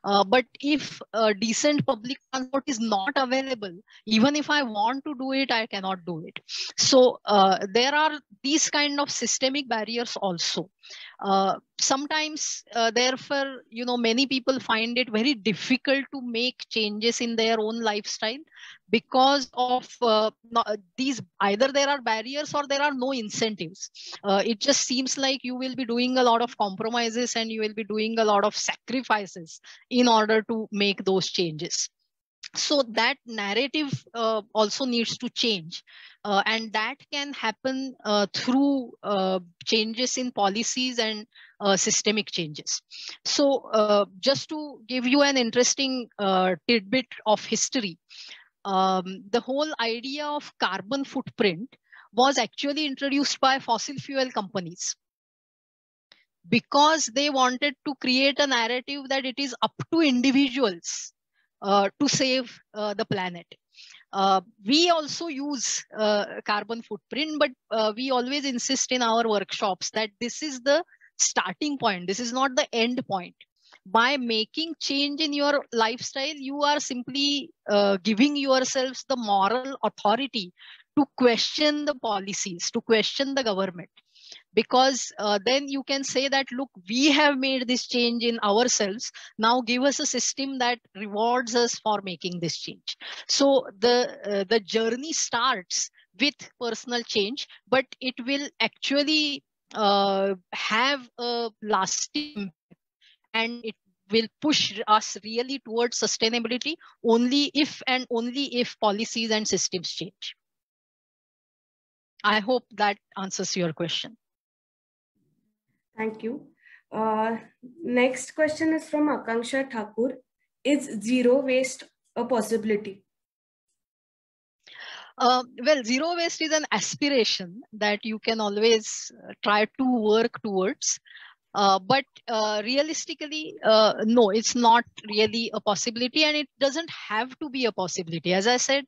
but if decent public transport is not available, even if I want to do it, I cannot do it. So there are these kind of systemic barriers also. Sometimes, therefore, many people find it very difficult to make changes in their own lifestyle because of these. Either there are barriers or there are no incentives. It just seems like you will be doing a lot of compromises and you will be doing a lot of sacrifices in order to make those changes. So that narrative also needs to change. And that can happen through changes in policies and systemic changes. So just to give you an interesting tidbit of history, the whole idea of carbon footprint was actually introduced by fossil fuel companies because they wanted to create a narrative that it is up to individuals to save the planet. We also use carbon footprint, but we always insist in our workshops that this is the starting point. This is not the end point. By making change in your lifestyle, you are simply giving yourselves the moral authority to question the policies, to question the government. Because then you can say that, look, we have made this change in ourselves. Now give us a system that rewards us for making this change. So the journey starts with personal change, but it will actually have a lasting impact, and it will push us really towards sustainability only if and only if policies and systems change. I hope that answers your question.
Thank you. Next question is from Akanksha Thakur. Is zero waste a possibility?
Well, zero waste is an aspiration that you can always try to work towards. But realistically, no, it's not really a possibility, and it doesn't have to be a possibility. As I said,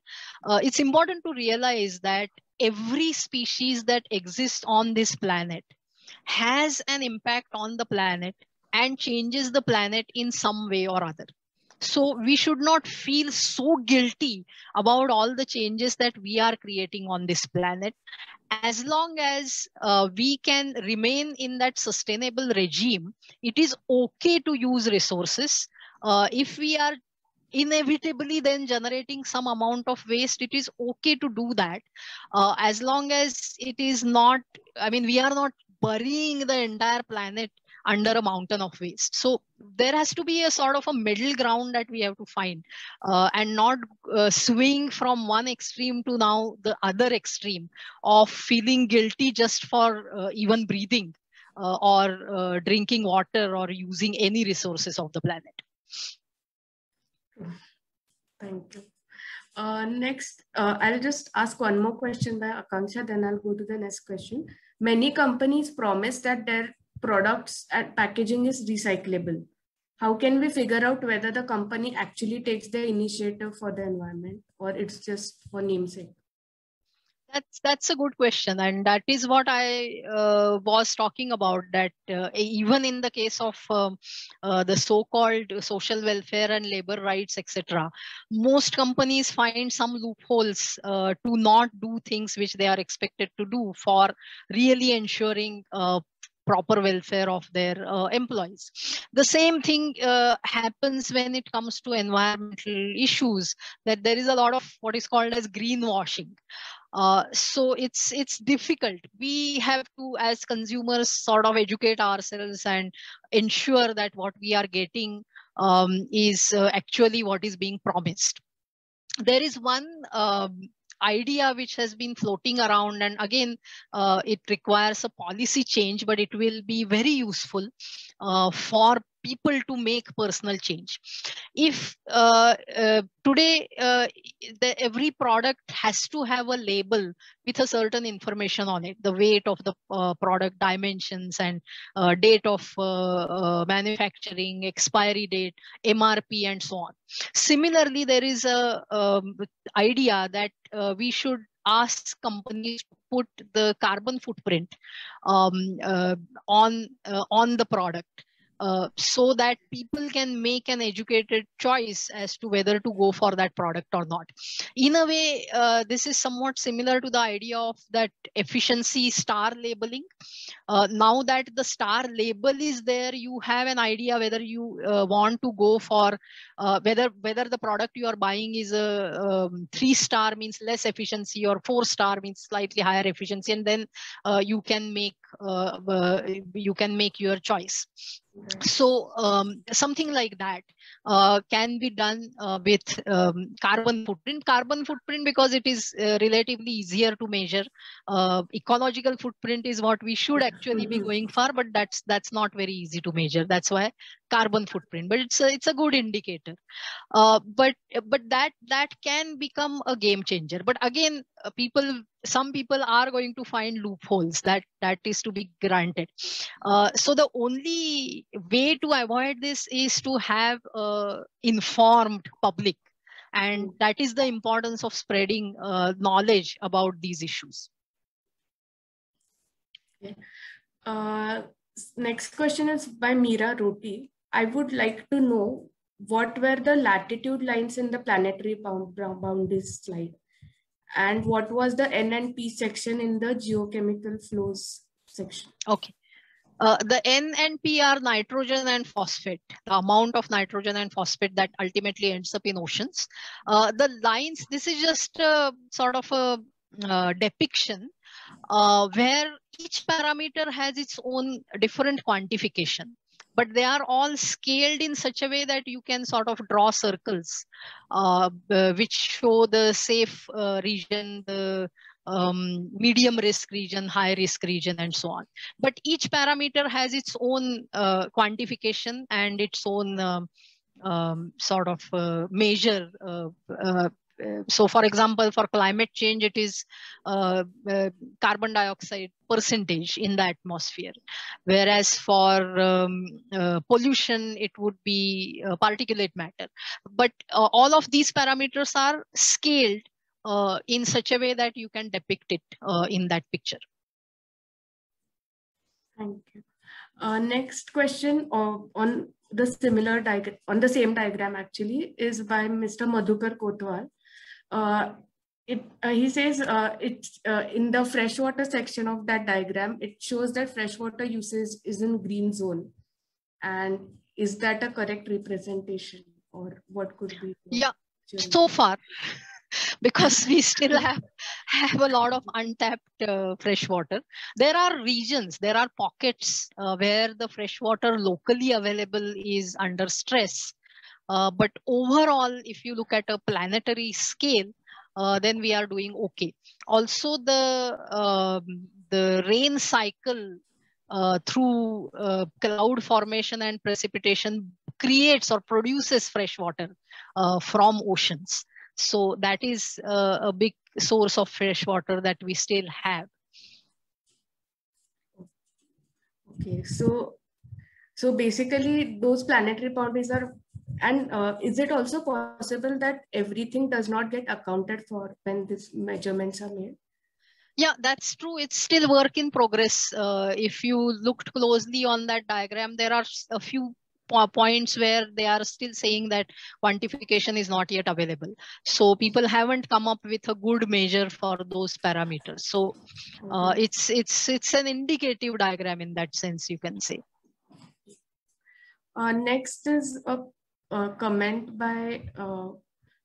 it's important to realize that every species that exists on this planet has an impact on the planet and changes the planet in some way or other. So we should not feel so guilty about all the changes that we are creating on this planet. As long as we can remain in that sustainable regime, it is okay to use resources. If we are inevitably then generating some amount of waste, it is okay to do that, as long as it is not, I mean, we are not burying the entire planet under a mountain of waste. So there has to be a sort of a middle ground that we have to find, and not swing from one extreme to now the other extreme of feeling guilty just for even breathing, or drinking water or using any resources of the planet.
Thank you. Next, I'll just ask one more question by Akanksha, then I'll go to the next question. Many companies promise that their products and packaging is recyclable. How can we figure out whether the company actually takes the initiative for the environment, or it's just for namesake?
That's a good question, and that is what I was talking about, that even in the case of the so-called social welfare and labor rights, etc., most companies find some loopholes to not do things which they are expected to do for really ensuring proper welfare of their employees. The same thing happens when it comes to environmental issues, that there is a lot of what is called as greenwashing. So it's difficult. We have to, as consumers, sort of educate ourselves and ensure that what we are getting is actually what is being promised. There is one idea which has been floating around, and again it requires a policy change, but it will be very useful for people to make personal change. If today every product has to have a label with a certain information on it, the weight of the product, dimensions, and date of manufacturing, expiry date, MRP, and so on. Similarly, there is a idea that we should ask companies to put the carbon footprint on the product, so that people can make an educated choice as to whether to go for that product or not. In a way, this is somewhat similar to the idea of that efficiency star labeling. Now that the star label is there, you have an idea whether you want to go for whether the product you are buying is a 3-star means less efficiency, or 4-star means slightly higher efficiency, and then you can make your choice. So something like that can be done with carbon footprint. Carbon footprint, because it is relatively easier to measure. Ecological footprint is what we should actually be going for, but that's not very easy to measure. That's why carbon footprint. But it's a good indicator. But that can become a game changer. But again, some people are going to find loopholes. That is to be granted. So the only way to avoid this is to have informed public, and that is the importance of spreading knowledge about these issues.
Okay. Next question is by Meera Roti. I would like to know what were the latitude lines in the planetary boundaries slide, and what was the N and P section in the geochemical flows section? Okay.
The N and P are nitrogen and phosphate, the amount of nitrogen and phosphate that ultimately ends up in oceans. The lines, this is just a sort of a depiction where each parameter has its own different quantification, but they are all scaled in such a way that you can sort of draw circles which show the safe region, the medium risk region, high risk region, and so on. But each parameter has its own quantification and its own sort of measure. So for example, for climate change, it is carbon dioxide percentage in the atmosphere. Whereas for pollution, it would be particulate matter. But all of these parameters are scaled in such a way that you can depict it in that picture.
Thank you. Next question on the similar diagram, on the same diagram actually, is by Mr. Madhukar Kotwal. He says it's in the freshwater section of that diagram, it shows that freshwater usage is in green zone. And is that a correct representation? or what could be?
Yeah, so far, because we still have a lot of untapped fresh water. There are regions, there are pockets where the fresh water locally available is under stress. But overall, if you look at a planetary scale, then we are doing okay. Also, the rain cycle through cloud formation and precipitation creates or produces fresh water from oceans. So that is a big source of fresh water that we still have.
Okay, so basically those planetary boundaries are, and is it also possible that everything does not get accounted for when these measurements are made?
Yeah, that's true. It's still work in progress. If you looked closely on that diagram, there are a few points where they are still saying that quantification is not yet available. So people haven't come up with a good measure for those parameters. So it's an indicative diagram in that sense, you can say.
Next is a comment by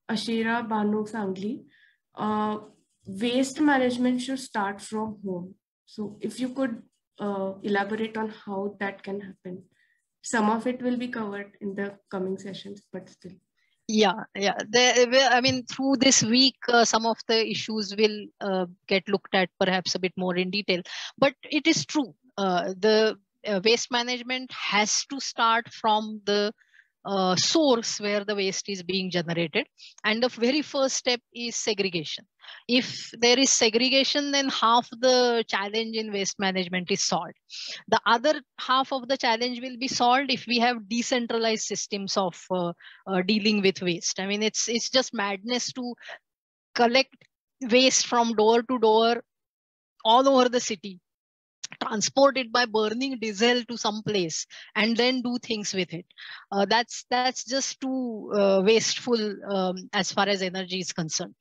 Ashira Banu Sangli. Waste management should start from home. So if you could elaborate on how that can happen. Some of it will be covered in the coming sessions, but still.
Yeah. I mean, through this week, some of the issues will get looked at perhaps a bit more in detail. But it is true. The waste management has to start from the source where the waste is being generated. And the very first step is segregation. If there is segregation, then half the challenge in waste management is solved. The other half of the challenge will be solved if we have decentralized systems of dealing with waste. I mean, it's just madness to collect waste from door to door all over the city, transport it by burning diesel to some place, and then do things with it. That's just too wasteful as far as energy is concerned.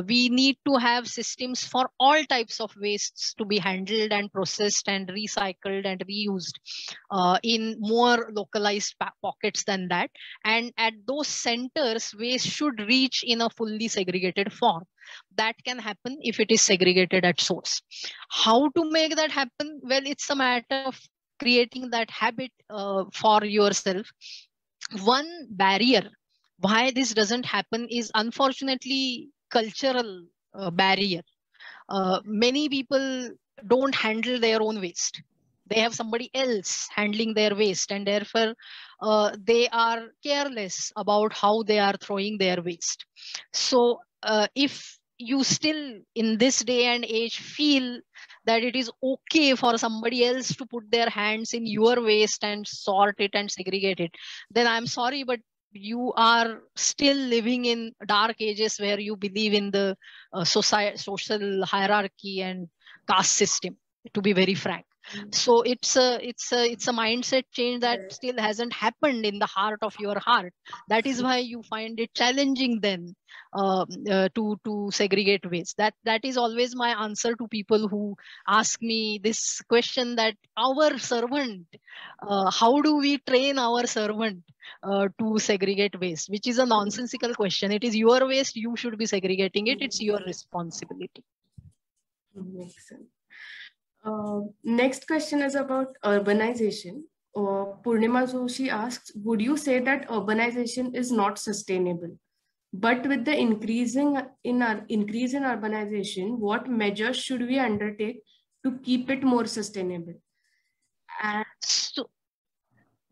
We need to have systems for all types of wastes to be handled and processed and recycled and reused in more localized pockets than that. And at those centers, waste should reach in a fully segregated form. That can happen if it is segregated at source. How to make that happen? Well, it's a matter of creating that habit for yourself. One barrier why this doesn't happen is unfortunately cultural barrier. Many people don't handle their own waste. They have somebody else handling their waste, and therefore they are careless about how they are throwing their waste. So if you still in this day and age feel that it is okay for somebody else to put their hands in your waste and sort it and segregate it, then I'm sorry, but you are still living in dark ages where you believe in the social hierarchy and caste system, to be very frank. So it's a mindset change that still hasn't happened in the heart of your heart. That is why you find it challenging then to segregate waste. That is always my answer to people who ask me this question, that our servant, how do we train our servant to segregate waste, which is a nonsensical question. It is your waste, you should be segregating it. It's your responsibility.
Makes sense. Next question is about urbanization. Purnima Joshi asks, would you say that urbanization is not sustainable? But with the increase in urbanization, what measures should we undertake to keep it more sustainable? And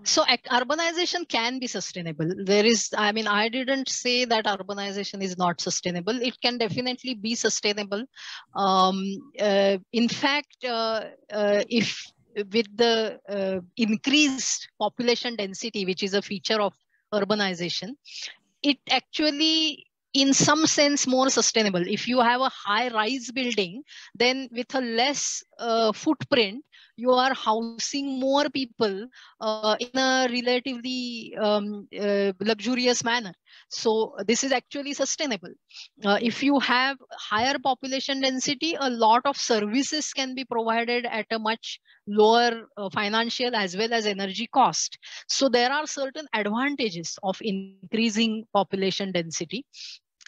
so urbanization can be sustainable. There is, I mean, I didn't say that urbanization is not sustainable. It can definitely be sustainable. In fact, if with the increased population density, which is a feature of urbanization, it actually in some sense more sustainable. If you have a high rise building, then with a less footprint, you are housing more people in a relatively luxurious manner. So this is actually sustainable. If you have higher population density, a lot of services can be provided at a much lower financial as well as energy cost. So there are certain advantages of increasing population density.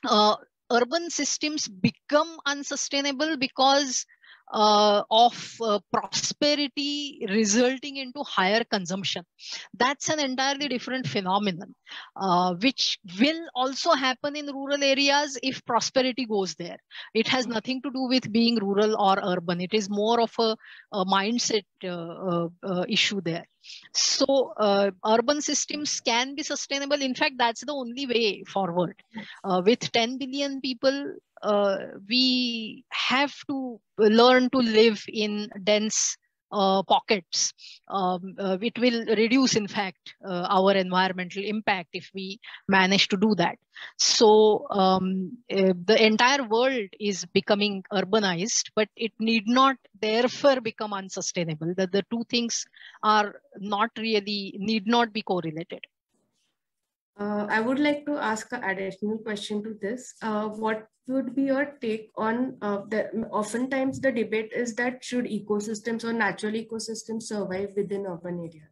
uh, Urban systems become unsustainable because of prosperity resulting into higher consumption. That's an entirely different phenomenon, which will also happen in rural areas if prosperity goes there. It has nothing to do with being rural or urban. It is more of a mindset issue there. So urban systems can be sustainable. In fact, that's the only way forward. With 10 billion people, we have to learn to live in dense pockets. It will reduce, in fact, our environmental impact if we manage to do that. So the entire world is becoming urbanized, but it need not therefore become unsustainable. The two things are not really, need not be correlated.
I would like to ask an additional question to this. What would be your take on oftentimes the debate is that should ecosystems or natural ecosystems survive within urban areas?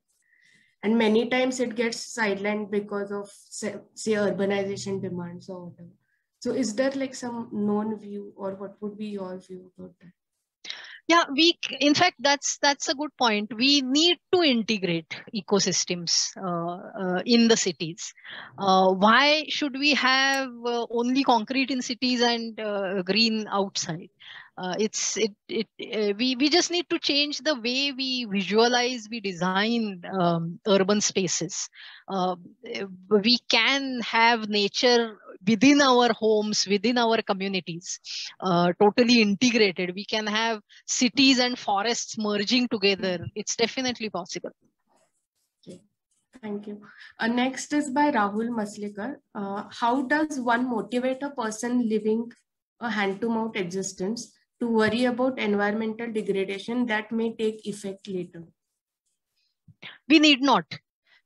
And many times it gets sidelined because of say urbanization demands or whatever. So is there like some known view, or what would be your view about that?
Yeah, in fact, that's a good point. We need to integrate ecosystems in the cities. Why should we have only concrete in cities and green outside? We just need to change the way we visualize, we design urban spaces. We can have nature within our homes, within our communities, totally integrated. We can have cities and forests merging together. It's definitely possible.
Okay. Thank you. Next is by Rahul Maslikar. How does one motivate a person living a hand-to-mouth existence to worry about environmental degradation that may take effect later?
We need not,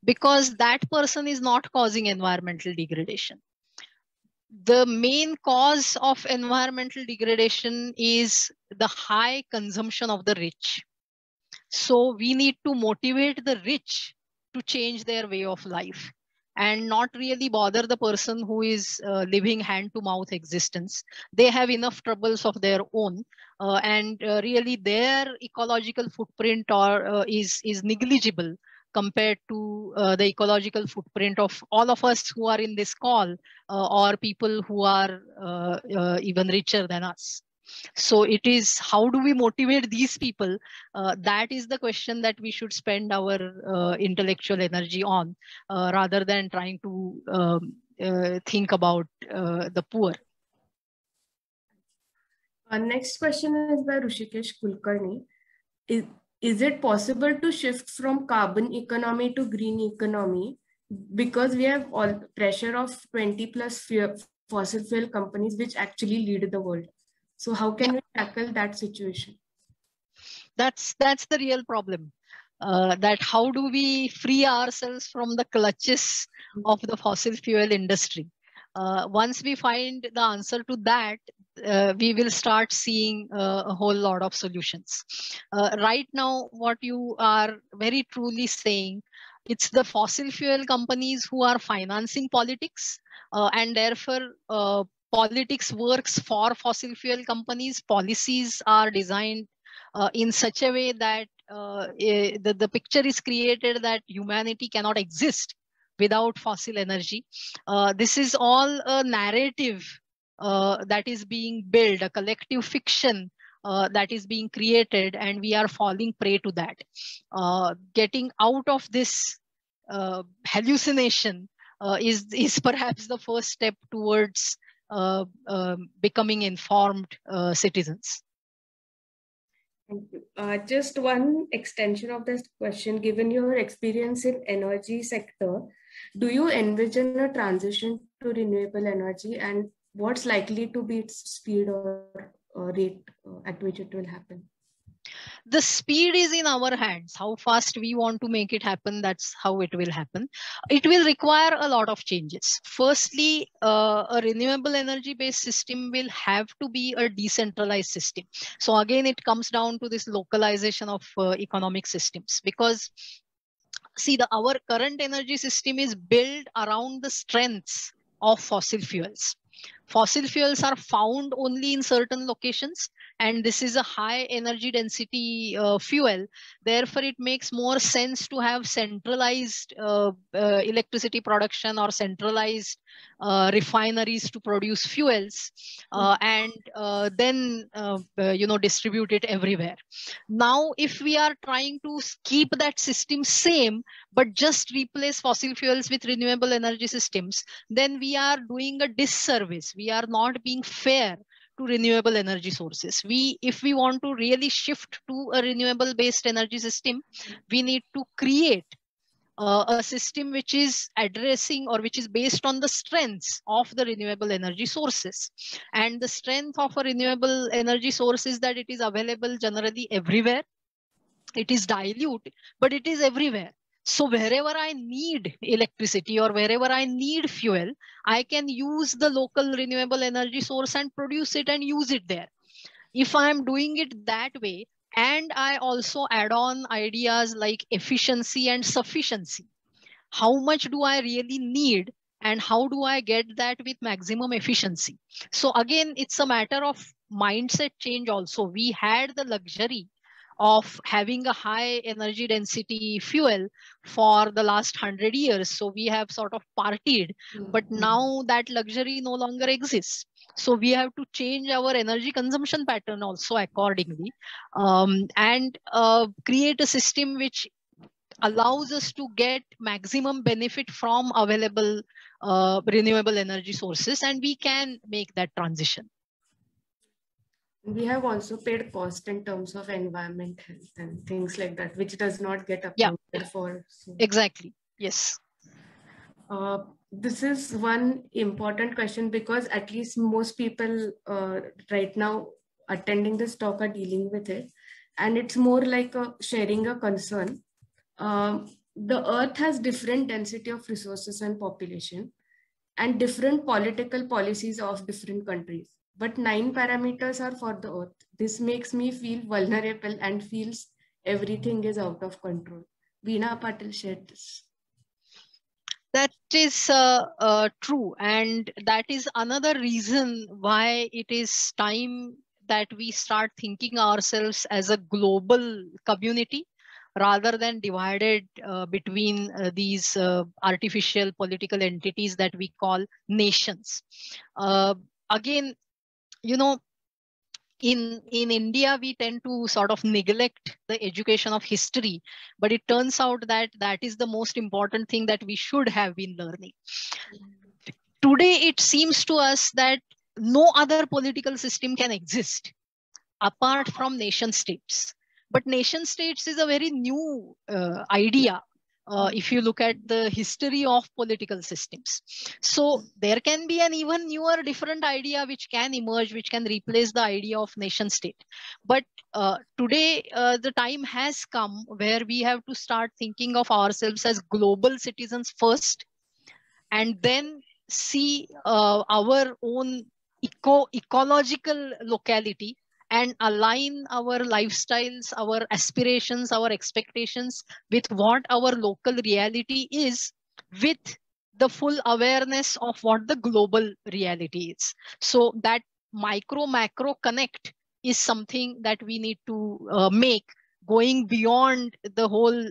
because that person is not causing environmental degradation. The main cause of environmental degradation is the high consumption of the rich. So we need to motivate the rich to change their way of life and not really bother the person who is living hand-to-mouth existence. They have enough troubles of their own, and really their ecological footprint is negligible compared to the ecological footprint of all of us who are in this call, or people who are even richer than us. So it is, how do we motivate these people? That is the question that we should spend our intellectual energy on, rather than trying to think about the poor.
Our next question is by Rushikesh Kulkarni. Is it possible to shift from carbon economy to green economy, because we have all pressure of 20 plus fossil fuel companies which actually lead the world? So how can we tackle that situation?
That's the real problem. That how do we free ourselves from the clutches of the fossil fuel industry? Once we find the answer to that, we will start seeing a whole lot of solutions. Right now, what you are very truly saying, it's the fossil fuel companies who are financing politics, and therefore politics works for fossil fuel companies. Policies are designed in such a way that the picture is created that humanity cannot exist without fossil energy. This is all a narrative that is being built, a collective fiction that is being created, and we are falling prey to that. Getting out of this hallucination is perhaps the first step towards becoming informed citizens.
Thank you. Just one extension of this question, given your experience in energy sector, do you envision a transition to renewable energy, and what's likely to be its speed or rate at which it will happen?
The speed is in our hands. How fast we want to make it happen, that's how it will happen. It will require a lot of changes. Firstly, a renewable energy based system will have to be a decentralized system. So again, it comes down to this localization of economic systems, because see, our current energy system is built around the strengths of fossil fuels. Fossil fuels are found only in certain locations, and this is a high energy density fuel. Therefore, it makes more sense to have centralized electricity production or centralized refineries to produce fuels, and then distribute it everywhere. Now, if we are trying to keep that system same, but just replace fossil fuels with renewable energy systems, then we are doing a disservice. We are not being fair to renewable energy sources. If we want to really shift to a renewable based energy system, we need to create a system which is addressing, or which is based on the strengths of the renewable energy sources. And the strength of a renewable energy source is that it is available generally everywhere. It is dilute, but it is everywhere. So wherever I need electricity or wherever I need fuel, I can use the local renewable energy source and produce it and use it there. If I am doing it that way, and I also add on ideas like efficiency and sufficiency, how much do I really need and how do I get that with maximum efficiency? So again, it's a matter of mindset change also. We had the luxury of having a high energy density fuel for the last 100 years. So we have sort of partied, but now that luxury no longer exists. So we have to change our energy consumption pattern also accordingly, and create a system which allows us to get maximum benefit from available renewable energy sources, and we can make that transition.
We have also paid cost in terms of environment, health, and things like that, which does not get accounted for. So.
Exactly. Yes.
This is one important question, because at least most people right now attending this talk are dealing with it. And it's more like sharing a concern. The earth has different density of resources and population, and different political policies of different countries. But 9 parameters are for the earth. This makes me feel vulnerable and feels everything is out of control. Veena Patil shared this.
That is true. And that is another reason why it is time that we start thinking ourselves as a global community rather than divided between these artificial political entities that we call nations. Again, in India, we tend to sort of neglect the education of history, but it turns out that that is the most important thing that we should have been learning. Today, it seems to us that no other political system can exist apart from nation states. But nation states is a very new idea. If you look at the history of political systems. So there can be an even newer, different idea which can emerge, which can replace the idea of nation state. But today, the time has come where we have to start thinking of ourselves as global citizens first, and then see our own ecological locality and align our lifestyles, our aspirations, our expectations with what our local reality is, with the full awareness of what the global reality is. So that micro-macro connect is something that we need to make, going beyond the whole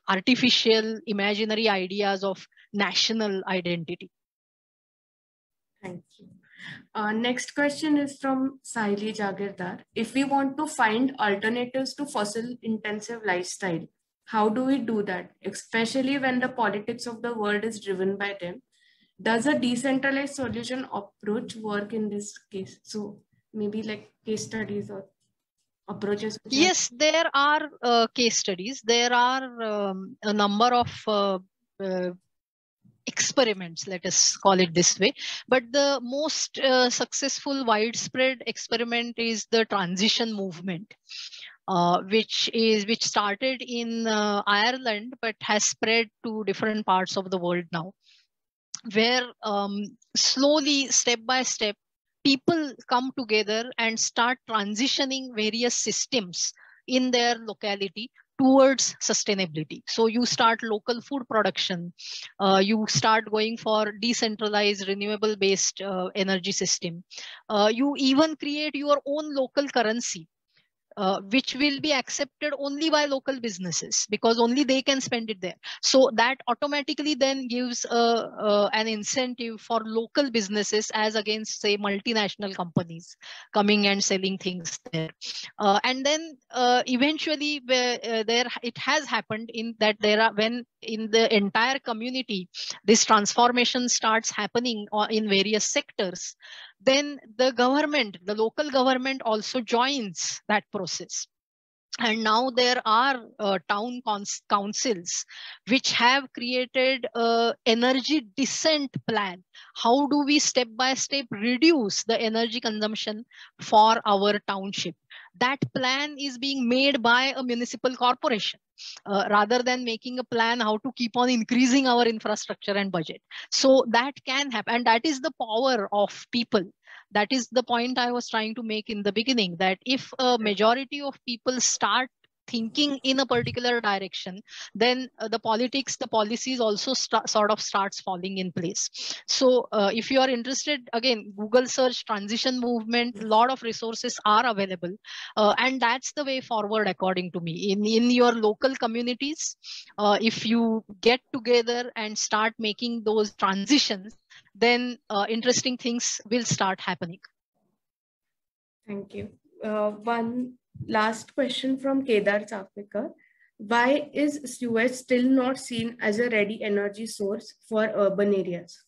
artificial imaginary ideas of national identity.
Thank you. Next question is from Sahili Jagirdar. If we want to find alternatives to fossil intensive lifestyle, how do we do that? Especially when the politics of the world is driven by them. Does a decentralized solution approach work in this case? So maybe like case studies or approaches?
Yes, there are case studies. There are a number of experiments, let us call it this way. But the most successful widespread experiment is the transition movement. which started in Ireland but has spread to different parts of the world now, where slowly, step by step, people come together and start transitioning various systems in their locality towards sustainability. So you start local food production, you start going for decentralized renewable based energy system, you even create your own local currency, which will be accepted only by local businesses because only they can spend it there. So that automatically then gives an incentive for local businesses as against, say, multinational companies coming and selling things there. And then eventually there it has happened in that there are, when in the entire community this transformation starts happening in various sectors, then the government, the local government also joins that process. And now there are town councils which have created an energy descent plan. How do we step by step reduce the energy consumption for our township? That plan is being made by a municipal corporation rather than making a plan how to keep on increasing our infrastructure and budget. So that can happen. And that is the power of people. That is the point I was trying to make in the beginning, that if a majority of people start thinking in a particular direction, then the politics, the policies also sort of starts falling in place. So if you are interested, again, Google search transition movement, a lot of resources are available. And that's the way forward, according to me. In your local communities, if you get together and start making those transitions, then interesting things will start happening.
Thank you. One last question from Kedar Chapekar. Why is sewage still not seen as a ready energy source for urban areas?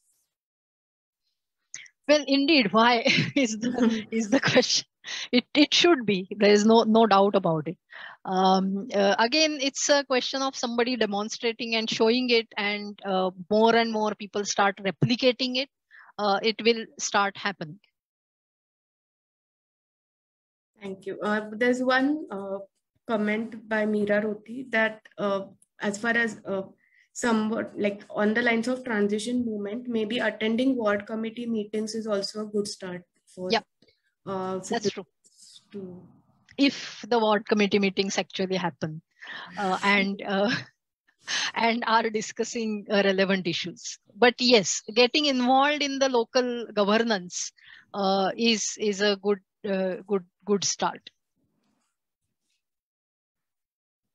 Well, indeed, why is the question. It should be. There is no doubt about it. Again, it's a question of somebody demonstrating and showing it, and more and more people start replicating it. It will start happening.
Thank you. There's one comment by Meera Roti that as far as somewhat like on the lines of transition movement, maybe attending ward committee meetings is also a good start for.
Yeah, that's true. If the ward committee meetings actually happen and are discussing relevant issues. But yes, getting involved in the local governance is a good start.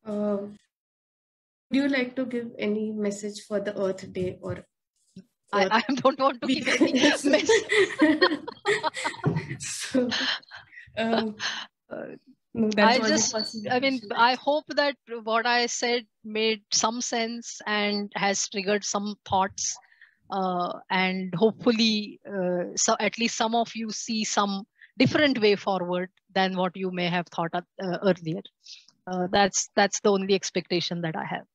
Would you like to give any message for the Earth Day, or
I don't want to give any message.
So, no,
I hope that what I said made some sense and has triggered some thoughts, and hopefully so at least some of you see some different way forward than what you may have thought earlier. That's the only expectation that I have.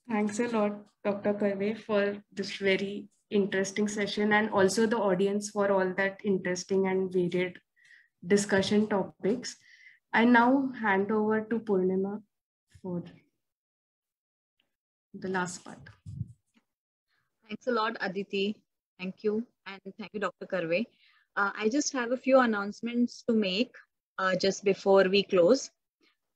Thanks a lot, Dr. Karve, for this very interesting session, and also the audience for all that interesting and varied discussion topics. I now hand over to Purnima for the last part.
Thanks a lot, Aditi. Thank you. And thank you, Dr. Karve. I just have a few announcements to make just before we close.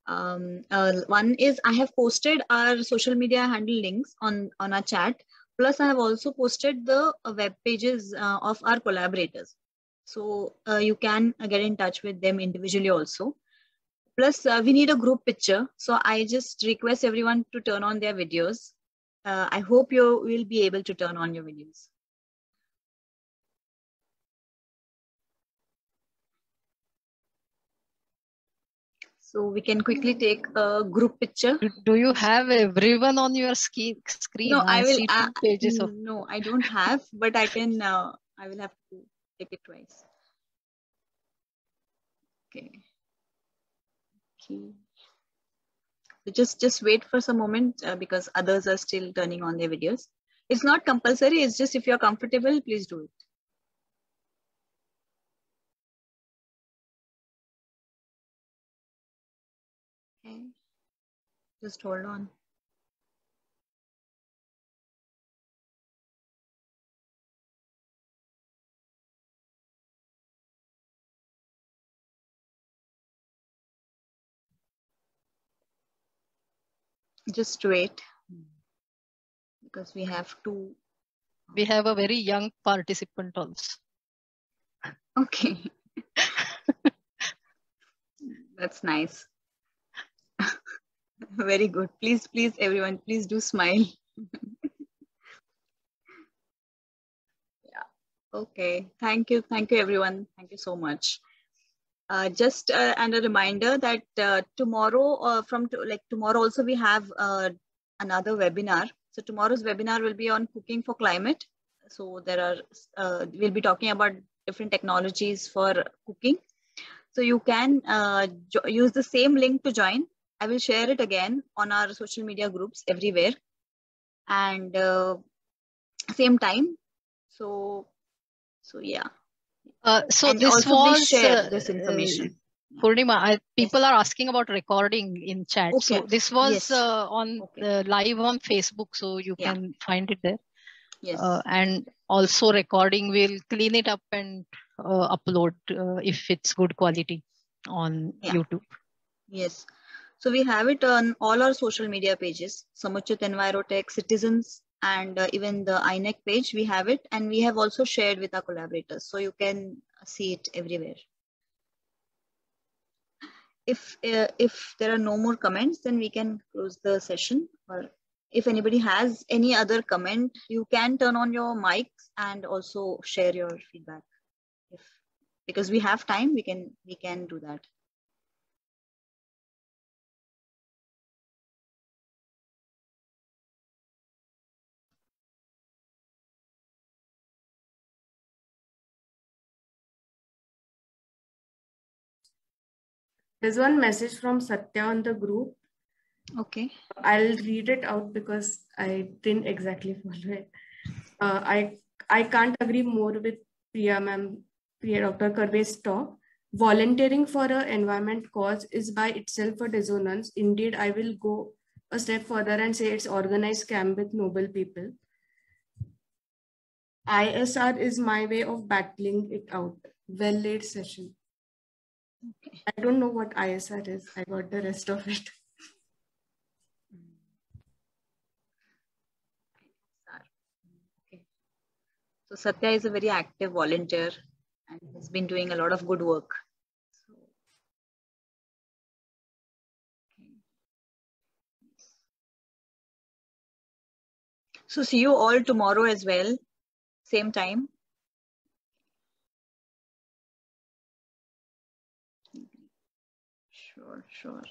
One is I have posted our social media handle links on our chat. Plus, I have also posted the web pages of our collaborators. So you can get in touch with them individually also. Plus, we need a group picture. So I just request everyone to turn on their videos. I hope you will be able to turn on your videos. So we can quickly take a group picture.
Do you have everyone on your screen?
No, I will.
See 2 pages of...
No, I don't have, but I can. I will have to take it twice. Okay. So just wait for some moment because others are still turning on their videos. It's not compulsory. It's just if you're comfortable, please do it. Just hold on. Just wait, because we have to.
We have a very young participant also.
Okay. That's nice. Very good. Please, please, everyone, please do smile. Yeah. Okay. Thank you. Thank you, everyone. Thank you so much. Just and a reminder that tomorrow, tomorrow also we have another webinar. So tomorrow's webinar will be on cooking for climate. So there are we'll be talking about different technologies for cooking. So you can use the same link to join. I will share it again on our social media groups everywhere, and same time. So yeah.
So
and
this
also
was
please share this information.
Purnima, people are asking about recording in chat.
Okay.
So this was
Yes.
on live on Facebook, so you can find it there.
Yes.
And also recording, we'll clean it up and upload if it's good quality on YouTube.
Yes. So we have it on all our social media pages, Samuchit Envirotech, Citizens, and even the INEC page, we have it. And we have also shared with our collaborators. So you can see it everywhere. If there are no more comments, then we can close the session. Or if anybody has any other comment, you can turn on your mics and also share your feedback. Because we have time, we can do that.
There's one message from Satya on the group.
Okay.
I'll read it out because I didn't exactly follow it. I can't agree more with Priya Dr. Karve's talk. Volunteering for an environment cause is by itself a dissonance. Indeed, I will go a step further and say it's organized scam with noble people. ISR is my way of battling it out. Well-laid session. Okay. I don't know what ISR is. I got the rest of it.
Okay. So Satya is a very active volunteer and has been doing a lot of good work. So see you all tomorrow as well, same time. Sure.